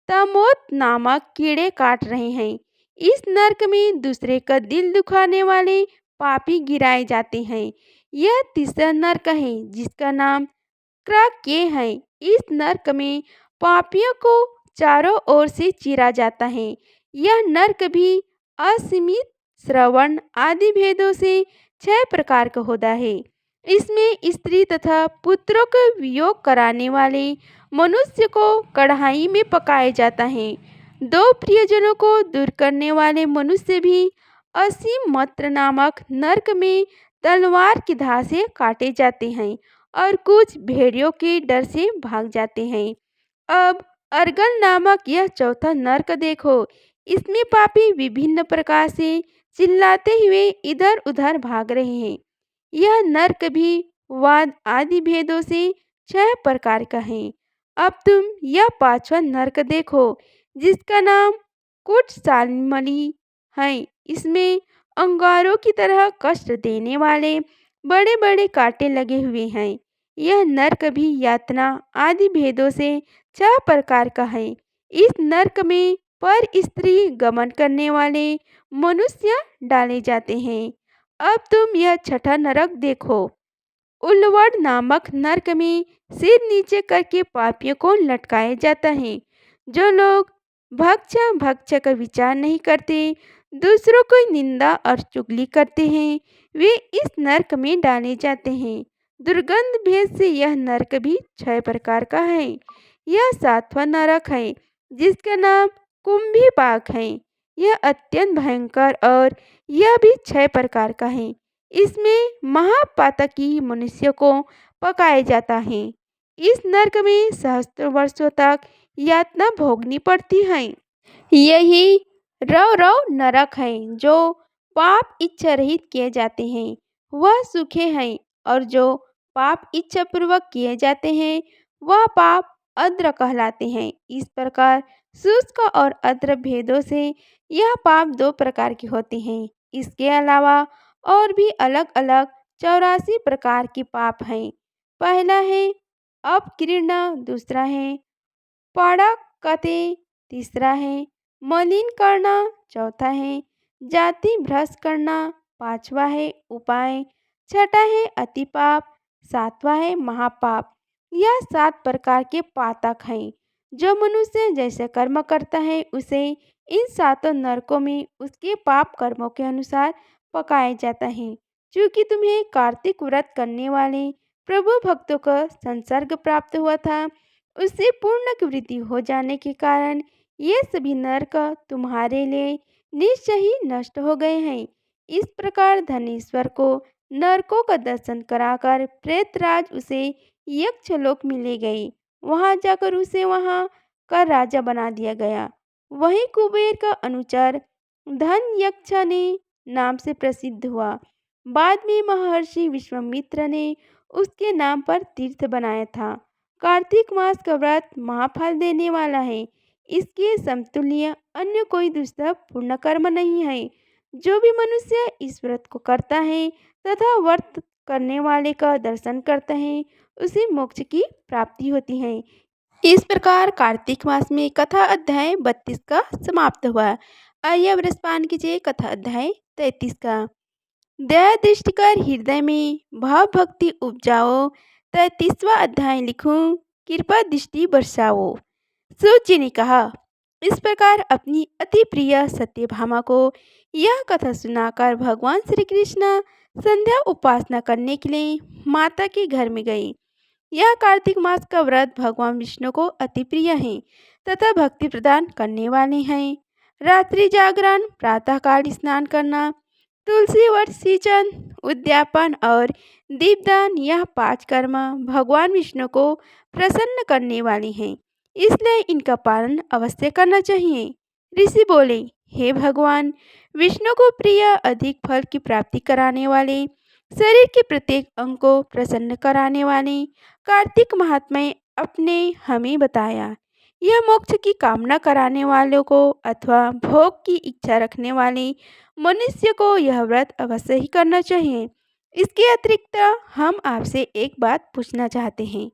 तमोत नामक कीड़े काट रहे हैं। इस नरक में दूसरे का दिल दुखाने वाले पापी गिराए जाते हैं। यह तीसरा नरक है जिसका नाम क्राक्य है। इस नरक में पापियों को चारों ओर से चीरा जाता है। यह नर्क भी असीमित श्रवण आदि भेदों से 6 प्रकार का होता है। इसमें स्त्री तथा पुत्रों का वियोग कराने वाले मनुष्य को कढ़ाई में पकाया जाता है। दो प्रियजनों को दूर करने वाले मनुष्य भी असीम मत्र नामक नरक में तलवार की धार से काटे जाते हैं और कुछ भेड़ियों के डर से भाग जाते हैं। अब अर्गल नामक यह चौथा नरक देखो। इसमें पापी विभिन्न प्रकार से चिल्लाते हुए इधर उधर भाग रहे हैं। यह नरक भी वाद आदि भेदों से 6 प्रकार का है। अब तुम यह पांचवा नरक देखो, जिसका नाम कुटसालमली है। इसमें अंगारों की तरह कष्ट देने वाले बड़े बड़े कांटे लगे हुए हैं। यह नरक भी यातना आदि भेदों से 6 प्रकार का है। इस नरक में पर स्त्री गमन करने वाले मनुष्य डाले जाते हैं। अब तुम यह छठा नरक देखो। उल्वड नामक नरक में सिर नीचे करके पापियों को लटकाया जाता है। जो लोग भक्ष्य भक्ष्य का विचार नहीं करते, दूसरों को निंदा और चुगली करते हैं, वे इस नरक में डाले जाते हैं। दुर्गंध भेद से यह नरक भी 6 प्रकार का है। यह सातवां नरक है, जिसका नाम कुंभी पाक है। यह अत्यंत भयंकर और यह भी 6 प्रकार का है। इसमें महापातकी मनुष्य को पकाया जाता है। इस नरक में सहस्त्रों वर्षों तक यातना भोगनी पड़ती है। यही रव रव नरक है। जो पाप इच्छा रहित किए जाते हैं वह सूखे हैं, और जो पाप इच्छा पूर्वक किए जाते हैं वह पाप अद्र कहलाते हैं। इस प्रकार शुष्क और अद्र भेदों से यह पाप 2 प्रकार के होते हैं। इसके अलावा और भी अलग अलग 84 प्रकार के पाप हैं। पहला है अपकीर्णा, दूसरा है पड़कते, तीसरा है मलिन करना, चौथा है जाति भ्रष्ट करना, पांचवा है उपाय, छठा है अतिपाप, सातवां है महापाप। यह 7 प्रकार के पातक हैं। जो मनुष्य जैसे कर्म करता है उसे इन 7 नरकों में उसके पाप कर्मों के अनुसार पकाया जाता है। क्योंकि तुम्हें कार्तिक व्रत करने वाले प्रभु भक्तों का संसर्ग प्राप्त हुआ था, उससे पूर्ण वृद्धि हो जाने के कारण ये सभी नरक तुम्हारे लिए निश्चय ही नष्ट हो गए हैं। इस प्रकार धनेश्वर को नरकों का दर्शन कराकर प्रेतराज उसे यक्षलोक में ले गए। वहां जाकर उसे वहां का राजा बना दिया गया। वहीं कुबेर का अनुचर धन यक्ष ने नाम से प्रसिद्ध हुआ। बाद में महर्षि विश्वामित्र ने उसके नाम पर तीर्थ बनाया था। कार्तिक मास का व्रत महाफल देने वाला है। इसके समतुल्य अन्य कोई दूसरा पुण्य कर्म नहीं है। जो भी मनुष्य इस व्रत को करता है तथा व्रत करने वाले का दर्शन करता है, उसे मोक्ष की प्राप्ति होती है। इस प्रकार कार्तिक मास में कथा अध्याय 32 का समाप्त हुआ। आइए अब रसपान कीजिए कथा अध्याय 33 का। दया दृष्टि कर हृदय में भाव भक्ति उपजाओ, 33वां अध्याय लिखूं, कृपा दृष्टि बरसाओ। सूत जी ने कहा, इस प्रकार अपनी अति प्रिय सत्यभामा को यह कथा सुनाकर भगवान श्री कृष्ण संध्या उपासना करने के लिए माता के घर में गए। यह कार्तिक मास का व्रत भगवान विष्णु को अति प्रिय है तथा भक्ति प्रदान करने वाले हैं। रात्रि जागरण, प्रातःकाल स्नान करना, तुलसी वट सिंचन, उद्यापन और दीपदान, यह 5 कर्म भगवान विष्णु को प्रसन्न करने वाले हैं, इसलिए इनका पालन अवश्य करना चाहिए। ऋषि बोले, हे भगवान, विष्णु को प्रिय अधिक फल की प्राप्ति कराने वाले, शरीर के प्रत्येक अंग को प्रसन्न कराने वाले कार्तिक महात्म्य अपने हमें बताया। यह मोक्ष की कामना कराने वालों को अथवा भोग की इच्छा रखने वाले मनुष्य को यह व्रत अवश्य ही करना चाहिए। इसके अतिरिक्त हम आपसे एक बात पूछना चाहते हैं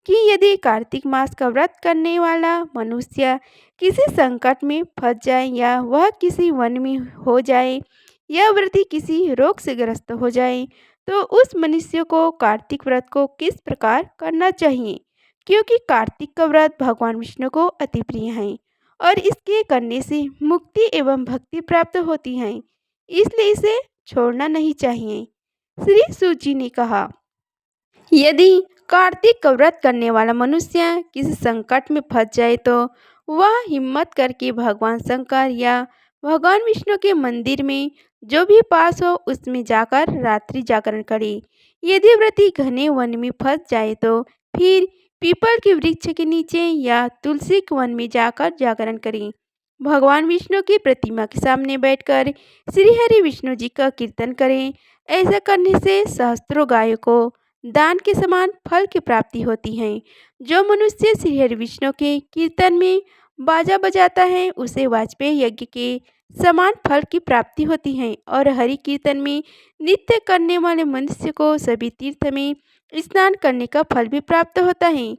कि यदि कार्तिक मास का व्रत करने वाला मनुष्य किसी संकट में फंस जाए या वह किसी वन में हो जाए या व्रती किसी रोग से ग्रस्त हो जाए, तो उस मनुष्य को कार्तिक व्रत को किस प्रकार करना चाहिए? क्योंकि कार्तिक का व्रत भगवान विष्णु को अति प्रिय है और इसके करने से मुक्ति एवं भक्ति प्राप्त होती है, इसलिए इसे छोड़ना नहीं चाहिए। श्री सूची ने कहा, यदि कार्तिक का व्रत करने वाला मनुष्य किसी संकट में फंस जाए तो वह हिम्मत करके भगवान शंकर या भगवान विष्णु के मंदिर में जो भी पास हो उसमें जाकर रात्रि जागरण करे। यदि व्रती घने वन में फंस जाए तो फिर पीपल के वृक्ष के नीचे या तुलसी के वन में जाकर जागरण करें। भगवान विष्णु की प्रतिमा के सामने बैठकर श्री हरि विष्णु जी का कीर्तन करें। ऐसा करने से सहस्त्रों गायों को दान के समान फल की प्राप्ति होती है। जो मनुष्य श्री हरि विष्णु के कीर्तन में बाजा बजाता है उसे वाजपेयी यज्ञ के समान फल की प्राप्ति होती है और हरि कीर्तन में नृत्य करने वाले मनुष्य को सभी तीर्थ में स्नान करने का फल भी प्राप्त होता है।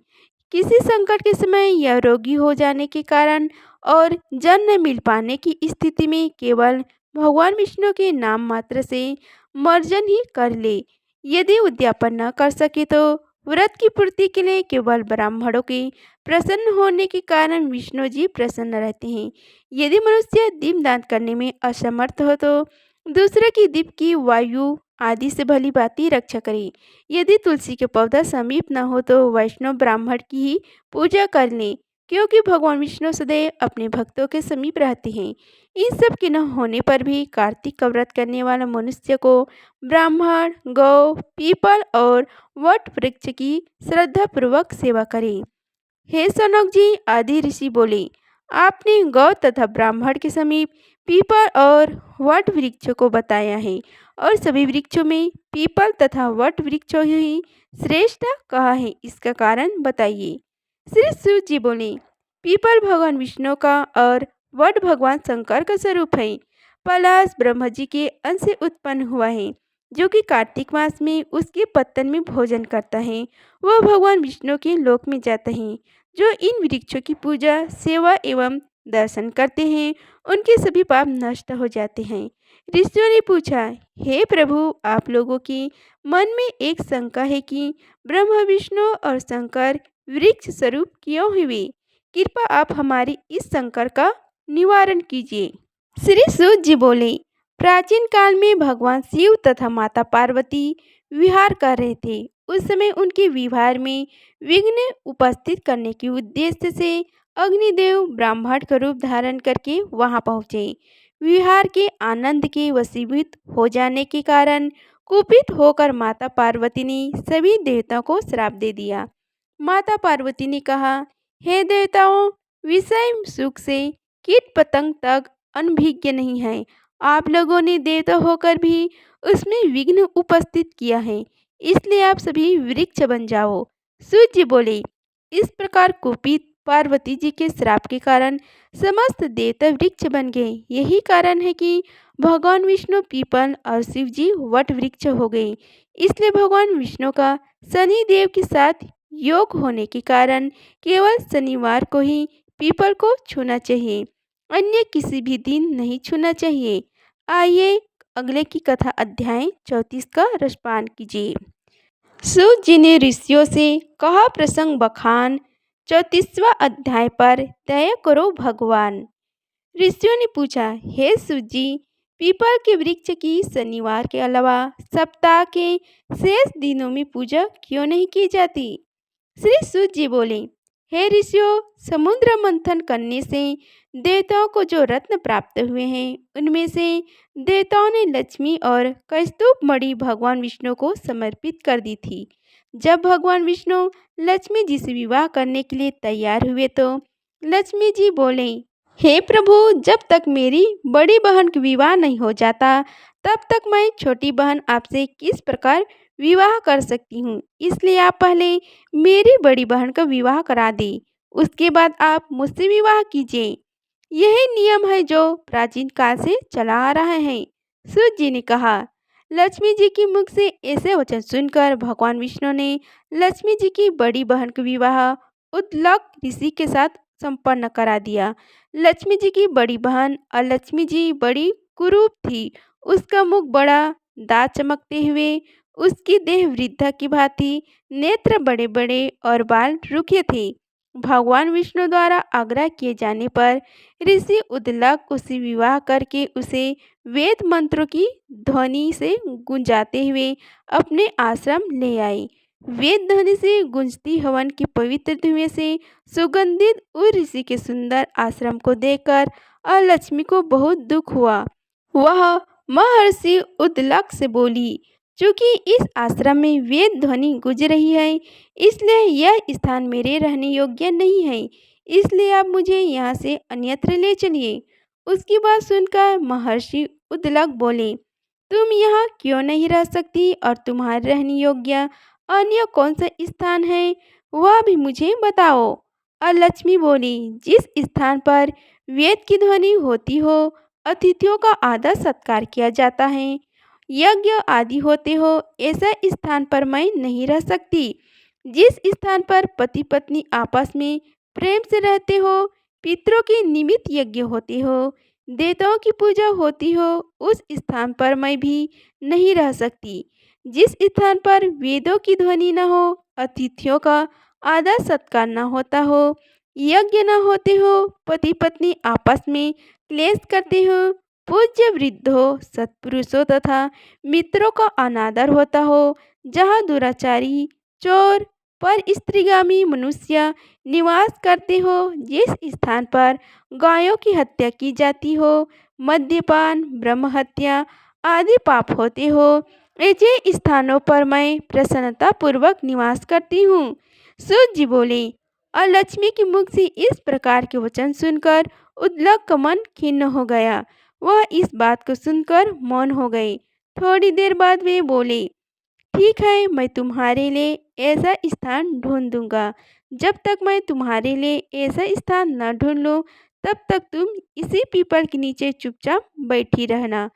किसी संकट के समय या रोगी हो जाने के कारण और जन न मिल पाने की स्थिति में केवल भगवान विष्णु के नाम मात्र से मर्जन ही कर ले। यदि उद्यापन न कर सके तो व्रत की पूर्ति के लिए केवल ब्राह्मणों के प्रसन्न होने के कारण विष्णु जी प्रसन्न रहते हैं। यदि मनुष्य दीपदान करने में असमर्थ हो तो दूसरे की दीप की वायु आदि से भली भांति रक्षा करें। यदि तुलसी के पौधा समीप न हो तो वैष्णव ब्राह्मण की ही पूजा कर लें, क्योंकि भगवान विष्णु सदैव अपने भक्तों के समीप रहते हैं। इन सब के न होने पर भी कार्तिक का व्रत करने वाला मनुष्य को ब्राह्मण, गौ, पीपल और वट वृक्ष की श्रद्धापूर्वक सेवा करें। हे सनक जी आदि ऋषि बोले, आपने गौ तथा ब्राह्मण के समीप पीपल और वट वृक्ष को बताया है और सभी वृक्षों में पीपल तथा वट वृक्ष ही श्रेष्ठ कहा है, इसका कारण बताइए। श्री शिव जी बोले, पीपल भगवान विष्णु का और वट भगवान शंकर का स्वरूप है। पलाश ब्रह्मा जी के अंश से उत्पन्न हुआ है, जो कि कार्तिक मास में उसके पत्तन में भोजन करता है वह भगवान विष्णु के लोक में जाता है। जो इन वृक्षों की पूजा, सेवा एवं दर्शन करते हैं उनके सभी पाप नष्ट हो जाते हैं। ऋषियों ने पूछा, हे प्रभु, आप लोगों के मन में एक शंका है कि ब्रह्मा, विष्णु और शंकर वृक्ष स्वरूप क्यों हुए? कृपा आप हमारी इस शंकर का निवारण कीजिए। श्री सूत जी बोले, प्राचीन काल में भगवान शिव तथा माता पार्वती विहार कर रहे थे। उस समय उनके विहार में विघ्न उपस्थित करने के उद्देश्य से अग्निदेव ब्राह्मण का रूप धारण करके वहां पहुँचे। विहार के आनंद के वशीभूत हो जाने के कारण कुपित होकर माता पार्वती ने सभी देवताओं को श्राप दे दिया। माता पार्वती ने कहा, हे देवताओं, विषय सुख से कीट पतंग तक अनभिज्ञ नहीं है। आप लोगों ने देवता होकर भी उसमें विघ्न उपस्थित किया है, इसलिए आप सभी वृक्ष बन जाओ। सूर्य जी बोले, इस प्रकार कुपित पार्वती जी के श्राप के कारण समस्त देवता वृक्ष बन गए। यही कारण है कि भगवान विष्णु पीपल और शिव जी वट वृक्ष हो गए। इसलिए भगवान विष्णु का शनि देव के साथ योग होने के कारण केवल शनिवार को ही पीपल को छूना चाहिए, अन्य किसी भी दिन नहीं छूना चाहिए। आइए अगले की कथा अध्याय 34 का रसपान कीजिए। सूत जी ने ऋषियों से कहा, प्रसंग बखान 34वां अध्याय पर दया करो भगवान। ऋषियों ने पूछा, हे सूत जी, पीपल के वृक्ष की शनिवार के अलावा सप्ताह के शेष दिनों में पूजा क्यों नहीं की जाती? श्री सूत जी बोले, हे ऋषियों, समुद्र मंथन करने से देवताओं को जो रत्न प्राप्त हुए हैं उनमें से देवताओं ने लक्ष्मी और कौस्तुभ मणि भगवान विष्णु को समर्पित कर दी थी। जब भगवान विष्णु लक्ष्मी जी से विवाह करने के लिए तैयार हुए तो लक्ष्मी जी बोले, हे प्रभु, जब तक मेरी बड़ी बहन का विवाह नहीं हो जाता तब तक मैं छोटी बहन आपसे किस प्रकार विवाह कर सकती हूँ, इसलिए आप पहले मेरी बड़ी बहन का विवाह करा दें, उसके बाद आप मुझसे विवाह कीजिए। यही नियम है जो प्राचीन काल से चला आ रहा है। सूत जी ने कहा। लक्ष्मी जी के मुख से ऐसे वचन सुनकर भगवान विष्णु ने लक्ष्मी जी की बड़ी बहन का विवाह उद्लक ऋषि के साथ संपन्न करा दिया। लक्ष्मी जी की बड़ी बहन और लक्ष्मी जी बड़ी कुरूप थी। उसका मुख बड़ा, दांत चमकते हुए, उसकी देह वृद्धा की भांति, नेत्र बड़े बड़े और बाल रुखे थे। भगवान विष्णु द्वारा आग्रह किए जाने पर ऋषि उद्लक उसे विवाह करके उसे वेद मंत्रों की ध्वनि से गुंजाते हुए अपने आश्रम ले आए। वेद ध्वनि से गूंजती हवन की पवित्र धुएं से सुगंधित उस ऋषि के सुंदर आश्रम को देखकर लक्ष्मी को बहुत दुख हुआ। वह महर्षि उद्लक से बोली, चूंकि इस आश्रम में वेद ध्वनि गूंज रही है, इसलिए यह स्थान मेरे रहने योग्य नहीं है, इसलिए आप मुझे यहाँ से अन्यत्र ले चलिए। उसकी बात सुनकर महर्षि उद्लक बोले, तुम यहाँ क्यों नहीं रह सकती और तुम्हारे रहने योग्य अन्य कौन सा स्थान है, वह भी मुझे बताओ। और लक्ष्मी बोली, जिस स्थान पर वेद की ध्वनि होती हो, अतिथियों का आदर सत्कार किया जाता है, यज्ञ आदि होते हो, ऐसा स्थान पर मैं नहीं रह सकती। जिस स्थान पर पति पत्नी आपस में प्रेम से रहते हो, पितरों के निमित्त यज्ञ होते हो, देवताओं की पूजा होती हो, उस स्थान पर मैं भी नहीं रह सकती। जिस स्थान पर वेदों की ध्वनि न हो, अतिथियों का आदर सत्कार न होता हो, यज्ञ न होते हो, पति पत्नी आपस में क्लेश करते हो, पूज्य वृद्धों सत्पुरुषों तथा मित्रों का अनादर होता हो, जहाँ दुराचारी चोर पर स्त्रीगामी मनुष्य निवास करते हो, जिस स्थान पर गायों की हत्या की जाती हो, मद्यपान ब्रह्म हत्या आदि पाप होते हो, ऐसे स्थानों पर मैं प्रसन्नता पूर्वक निवास करती हूँ। सूत जी बोले। और लक्ष्मी के मुख से इस प्रकार के वचन सुनकर उद्लक का मन खिन्न हो गया। वह इस बात को सुनकर मौन हो गए। थोड़ी देर बाद वे बोले, ठीक है, मैं तुम्हारे लिए ऐसा स्थान ढूंढ दूंगा। जब तक मैं तुम्हारे लिए ऐसा स्थान न ढूंढ लूं, तब तक तुम इसी पीपल के नीचे चुपचाप बैठी रहना।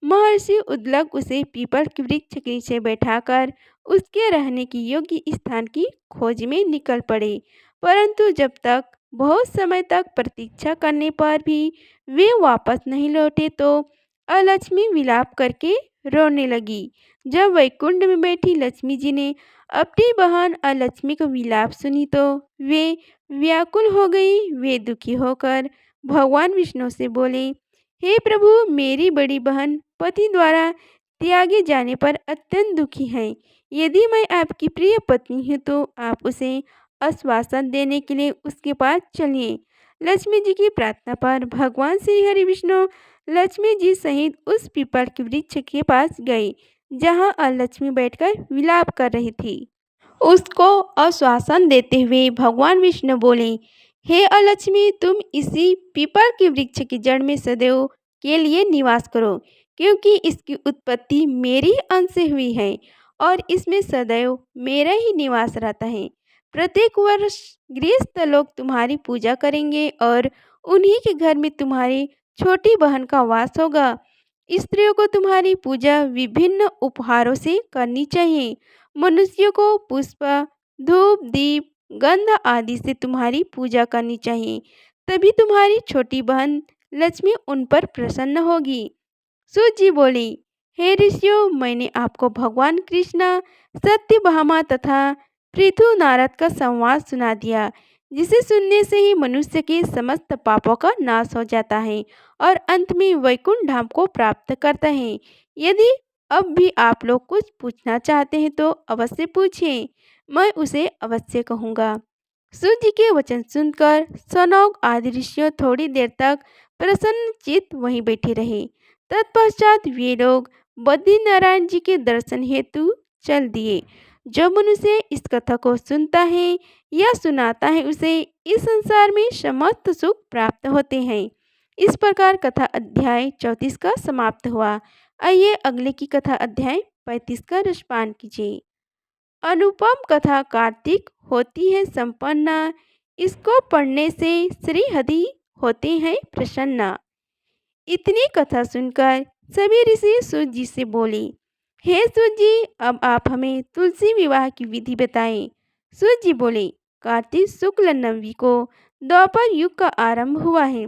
महर्षि उद्लक उसे पीपल के वृक्ष के नीचे बैठाकर उसके रहने की योग्य स्थान की खोज में निकल पड़े। परंतु जब तक बहुत समय तक प्रतीक्षा करने पर भी वे वापस नहीं लौटे, तो अलक्ष्मी विलाप करके रोने लगी। जब वैकुंठ में बैठी लक्ष्मी जी ने अपनी बहन अलक्ष्मी का विलाप सुनी, तो वे व्याकुल हो गई। वे दुखी होकर भगवान विष्णु से बोले, हे प्रभु, मेरी बड़ी बहन पति द्वारा त्यागे जाने पर अत्यंत दुखी है। यदि मैं आपकी प्रिय पत्नी हूँ, तो आप उसे आश्वासन देने के लिए उसके पास चलिए। लक्ष्मी जी की प्रार्थना पर भगवान श्री हरि विष्णु लक्ष्मी जी सहित उस पीपल के वृक्ष के पास गए, जहाँ लक्ष्मी बैठकर विलाप कर रही थी। उसको आश्वासन देते हुए भगवान विष्णु बोले, हे अलक्ष्मी, तुम इसी पीपल के वृक्ष की जड़ में सदैव के लिए निवास करो, क्योंकि इसकी उत्पत्ति मेरी अंश से हुई है और इसमें सदैव मेरा ही निवास रहता है। प्रत्येक वर्ष गृहस्थ लोग तुम्हारी पूजा करेंगे और उन्हीं के घर में तुम्हारी छोटी बहन का वास होगा। स्त्रियों को तुम्हारी पूजा विभिन्न उपहारों से करनी चाहिए। मनुष्यों को पुष्प, धूप, दीप, गंध आदि से तुम्हारी पूजा करनी चाहिए। तभी तुम्हारी छोटी बहन लक्ष्मी उन पर प्रसन्न होगी। सूत जी बोली, हे ऋषियों, मैंने आपको भगवान कृष्ण, सत्यभामा तथा पृथु नारद का संवाद सुना दिया, जिसे सुनने से ही मनुष्य के समस्त पापों का नाश हो जाता है और अंत में वैकुंठ धाम को प्राप्त करता है। यदि अब भी आप लोग कुछ पूछना चाहते हैं तो अवश्य पूछिए, मैं उसे अवश्य कहूँगा। सूत जी के वचन सुनकर सनौक आदि ऋषियों थोड़ी देर तक प्रसन्न चित्त वहीं बैठे रहे। तत्पश्चात वे लोग बद्री नारायण जी के दर्शन हेतु चल दिए। जो मनुष्य इस कथा को सुनता है या सुनाता है, उसे इस संसार में समस्त सुख प्राप्त होते हैं। इस प्रकार कथा अध्याय 34 का समाप्त हुआ। आइए अगले की कथा अध्याय 35 का रसपान कीजिए। अनुपम कथा कार्तिक होती है संपन्ना, इसको पढ़ने से श्री हरि होते हैं प्रसन्न। इतनी कथा सुनकर सभी ऋषि सूत जी से बोले, हे सूत जी, अब आप हमें तुलसी विवाह की विधि बताएं। सूत जी बोले, कार्तिक शुक्ल नवमी को द्वापर युग का आरंभ हुआ है,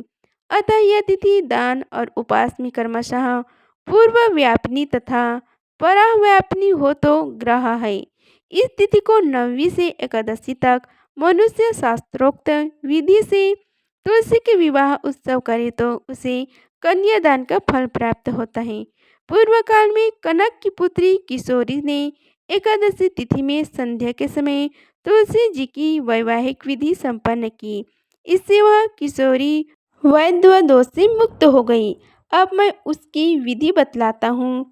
अतः यह तिथि दान और उपास में क्रमशः पूर्व व्यापिनी तथा पराव्यापिनी हो तो ग्रह है। इस तिथि को 9वीं से एकादशी तक मनुष्य शास्त्रोक्त विधि से तुलसी के विवाह उत्सव करे तो उसे कन्यादान का फल प्राप्त होता है। पूर्व काल में कनक की पुत्री किशोरी ने एकादशी तिथि में संध्या के समय तुलसी जी की वैवाहिक विधि संपन्न की। इससे वह किशोरी वैधव दोष से मुक्त हो गई। अब मैं उसकी विधि बतलाता हूँ।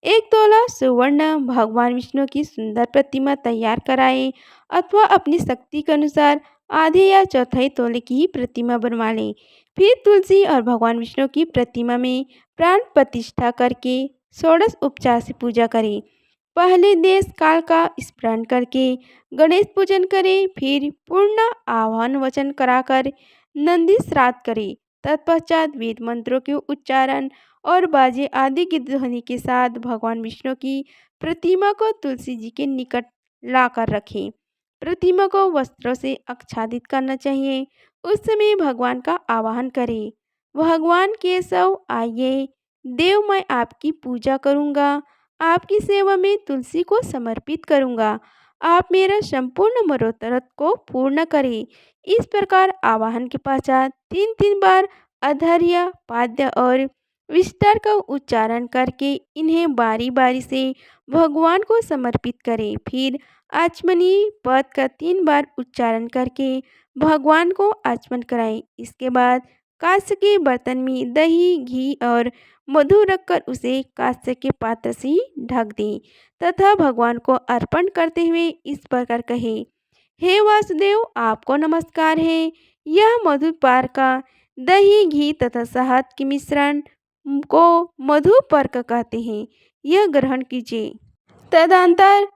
1 तोला सुवर्ण भगवान विष्णु की सुंदर प्रतिमा तैयार कराएं अथवा अपनी शक्ति के अनुसार आधे या चौथाई तोले की ही प्रतिमा बनवा लें। फिर तुलसी और भगवान विष्णु की प्रतिमा में प्राण प्रतिष्ठा करके षोडश उपचार से पूजा करें। पहले देश काल का स्मरण करके गणेश पूजन करें, फिर पूर्ण आह्वान वचन कराकर नंदी श्राद्ध करें। तत्पश्चात वेद मंत्रों के उच्चारण और बाजे आदि की ध्वनि के साथ भगवान विष्णु की प्रतिमा को तुलसी जी के निकट लाकर रखें। प्रतिमा को वस्त्रों से आच्छादित करना चाहिए। उस समय भगवान का आवाहन करें, भगवान केशव आइए, देव मैं आपकी पूजा करूँगा, आपकी सेवा में तुलसी को समर्पित करूँगा, आप मेरा संपूर्ण मनोरथ को पूर्ण करें। इस प्रकार आवाहन के पश्चात 3 बार अधर्य पाद्य और विस्तार का उच्चारण करके इन्हें बारी बारी से भगवान को समर्पित करें। फिर आचमनी पद का 3 बार उच्चारण करके भगवान को आचमन कराएं। इसके बाद कांस्य के बर्तन में दही, घी और मधु रखकर उसे कांस्य के पात्र से ढक दें तथा भगवान को अर्पण करते हुए इस प्रकार कहें, हे वासुदेव, आपको नमस्कार है। यह मधुपार का दही, घी तथा शहद के मिश्रण को मधुपर्क कहते हैं। यह ग्रहण कीजिए। तदंतर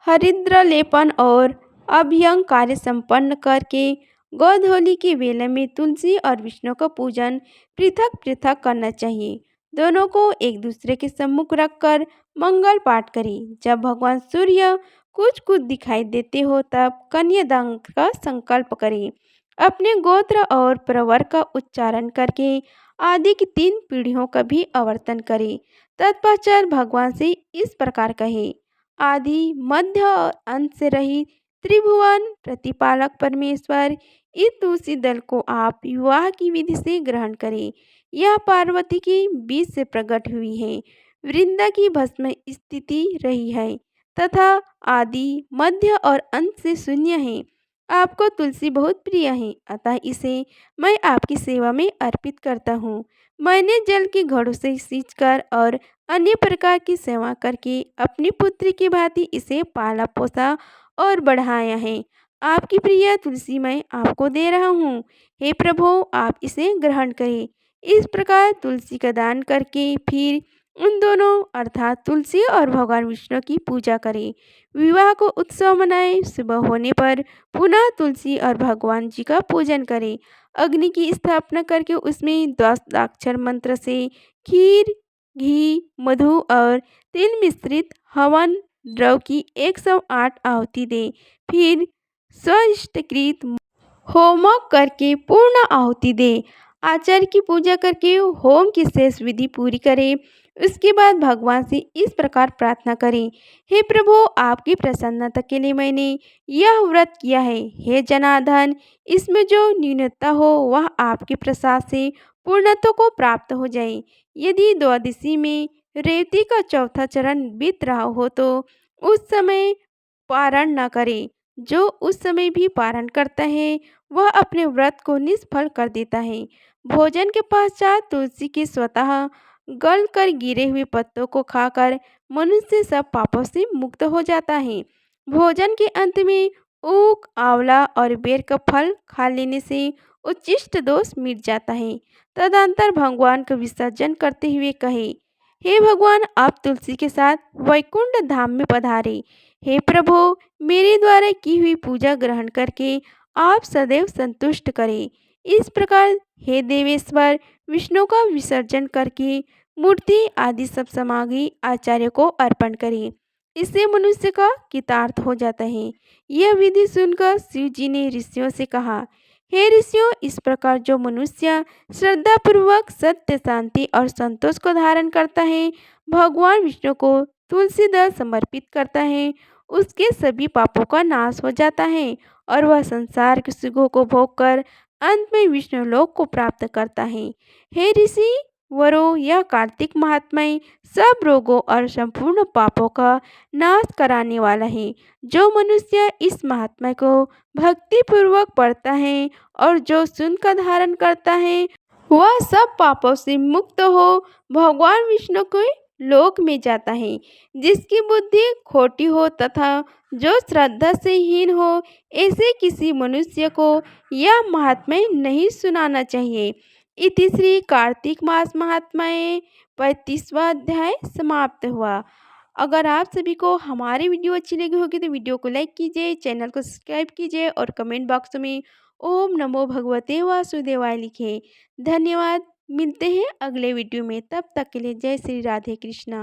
हरिद्र लेपन और अभ्यंग कार्य संपन्न करके गोधूली के वेले में तुलसी और विष्णु का पूजन पृथक पृथक करना चाहिए। दोनों को एक दूसरे के सम्मुख रखकर मंगल पाठ करें। जब भगवान सूर्य कुछ कुछ दिखाई देते हो तब कन्यादान का संकल्प करें। अपने गोत्र और प्रवर का उच्चारण करके आदि की 3 पीढ़ियों का भी आवर्तन करें। तत्पश्चात भगवान से इस प्रकार कहे, आदि मध्य और अंत से रहित त्रिभुवन प्रतिपालक परमेश्वर, इस तुलसी दल को आप विवाह की विधि से ग्रहण करें। यह पार्वती के बीच से प्रकट हुई है, वृंदा की भस्म स्थिति रही है तथा आदि मध्य और अंत से शून्य है। आपको तुलसी बहुत प्रिय है, अतः इसे मैं आपकी सेवा में अर्पित करता हूँ। मैंने जल के घड़ों से सींचकर और अन्य प्रकार की सेवा करके अपनी पुत्री की भांति इसे पाला पोसा और बढ़ाया है। आपकी प्रिय तुलसी मैं आपको दे रहा हूँ। हे प्रभु, आप इसे ग्रहण करें। इस प्रकार तुलसी का दान करके फिर उन दोनों अर्थात तुलसी और भगवान विष्णु की पूजा करें। विवाह को उत्सव मनाएं। सुबह होने पर पुनः तुलसी और भगवान जी का पूजन करें। अग्नि की स्थापना करके उसमें 10 मंत्र से खीर, घी, मधु और तिल मिश्रित हवन द्रव की 108 आहुति दें। फिर स्वइष्टकृत होम करके पूर्ण आहुति दें। आचार्य की पूजा करके होम की शेष विधि पूरी करें। उसके बाद भगवान से इस प्रकार प्रार्थना करें, हे प्रभु, आपकी प्रसन्नता के लिए मैंने यह व्रत किया है। हे जनार्दन, इसमें जो न्यूनता हो वह आपके प्रसाद से पूर्णत्व को प्राप्त हो जाए। यदि द्वादशी में रेवती का चौथा चरण बीत रहा हो तो उस समय पारण न करें। जो उस समय भी पारण करता है वह अपने व्रत को निष्फल कर देता है। भोजन के पश्चात तुलसी के स्वतः गल कर गिरे हुए पत्तों को खाकर मनुष्य सब पापों से मुक्त हो जाता है। भोजन के अंत में ऊख, आंवला और बेर का फल खा लेने से उच्चिष्ट दोष मिट जाता है। तदंतर भगवान का विसर्जन करते हुए कहे, हे भगवान, आप तुलसी के साथ वैकुंठ धाम में पधारे। हे प्रभु, मेरे द्वारा की हुई पूजा ग्रहण करके आप सदैव संतुष्ट करें। इस प्रकार हे देवेश्वर, विष्णु का विसर्जन करके मूर्ति आदि सब सामग्री आचार्य को अर्पण करें। इससे मनुष्य का कृतार्थ हो जाता है। यह विधि सुनकर शिव जी ने ऋषियों से कहा, हे ऋषियों, इस प्रकार जो मनुष्य श्रद्धापूर्वक सत्य, शांति और संतोष को धारण करता है, भगवान विष्णु को तुलसीदास समर्पित करता है उसके सभी पापों का नाश हो जाता है और वह संसार के सुखों को भोगकर अंत में विष्णु लोक को प्राप्त करता है। हे ऋषि वरों, यह कार्तिक महात्म्य सब रोगों और संपूर्ण पापों का नाश कराने वाला है। जो मनुष्य इस महात्म्य को भक्ति पूर्वक पढ़ता है और जो सुनकर धारण करता है वह सब पापों से मुक्त हो भगवान विष्णु के लोक में जाता है। जिसकी बुद्धि खोटी हो तथा जो श्रद्धा से हीन हो ऐसे किसी मनुष्य को यह महात्म्य नहीं सुनाना चाहिए। इति श्री कार्तिक मास महात्म्य 35वां अध्याय समाप्त हुआ। अगर आप सभी को हमारी वीडियो अच्छी लगी होगी तो वीडियो को लाइक कीजिए, चैनल को सब्सक्राइब कीजिए और कमेंट बॉक्स में ओम नमो भगवते वासुदेवाय लिखें। धन्यवाद। मिलते हैं अगले वीडियो में, तब तक के लिए जय श्री राधे कृष्णा।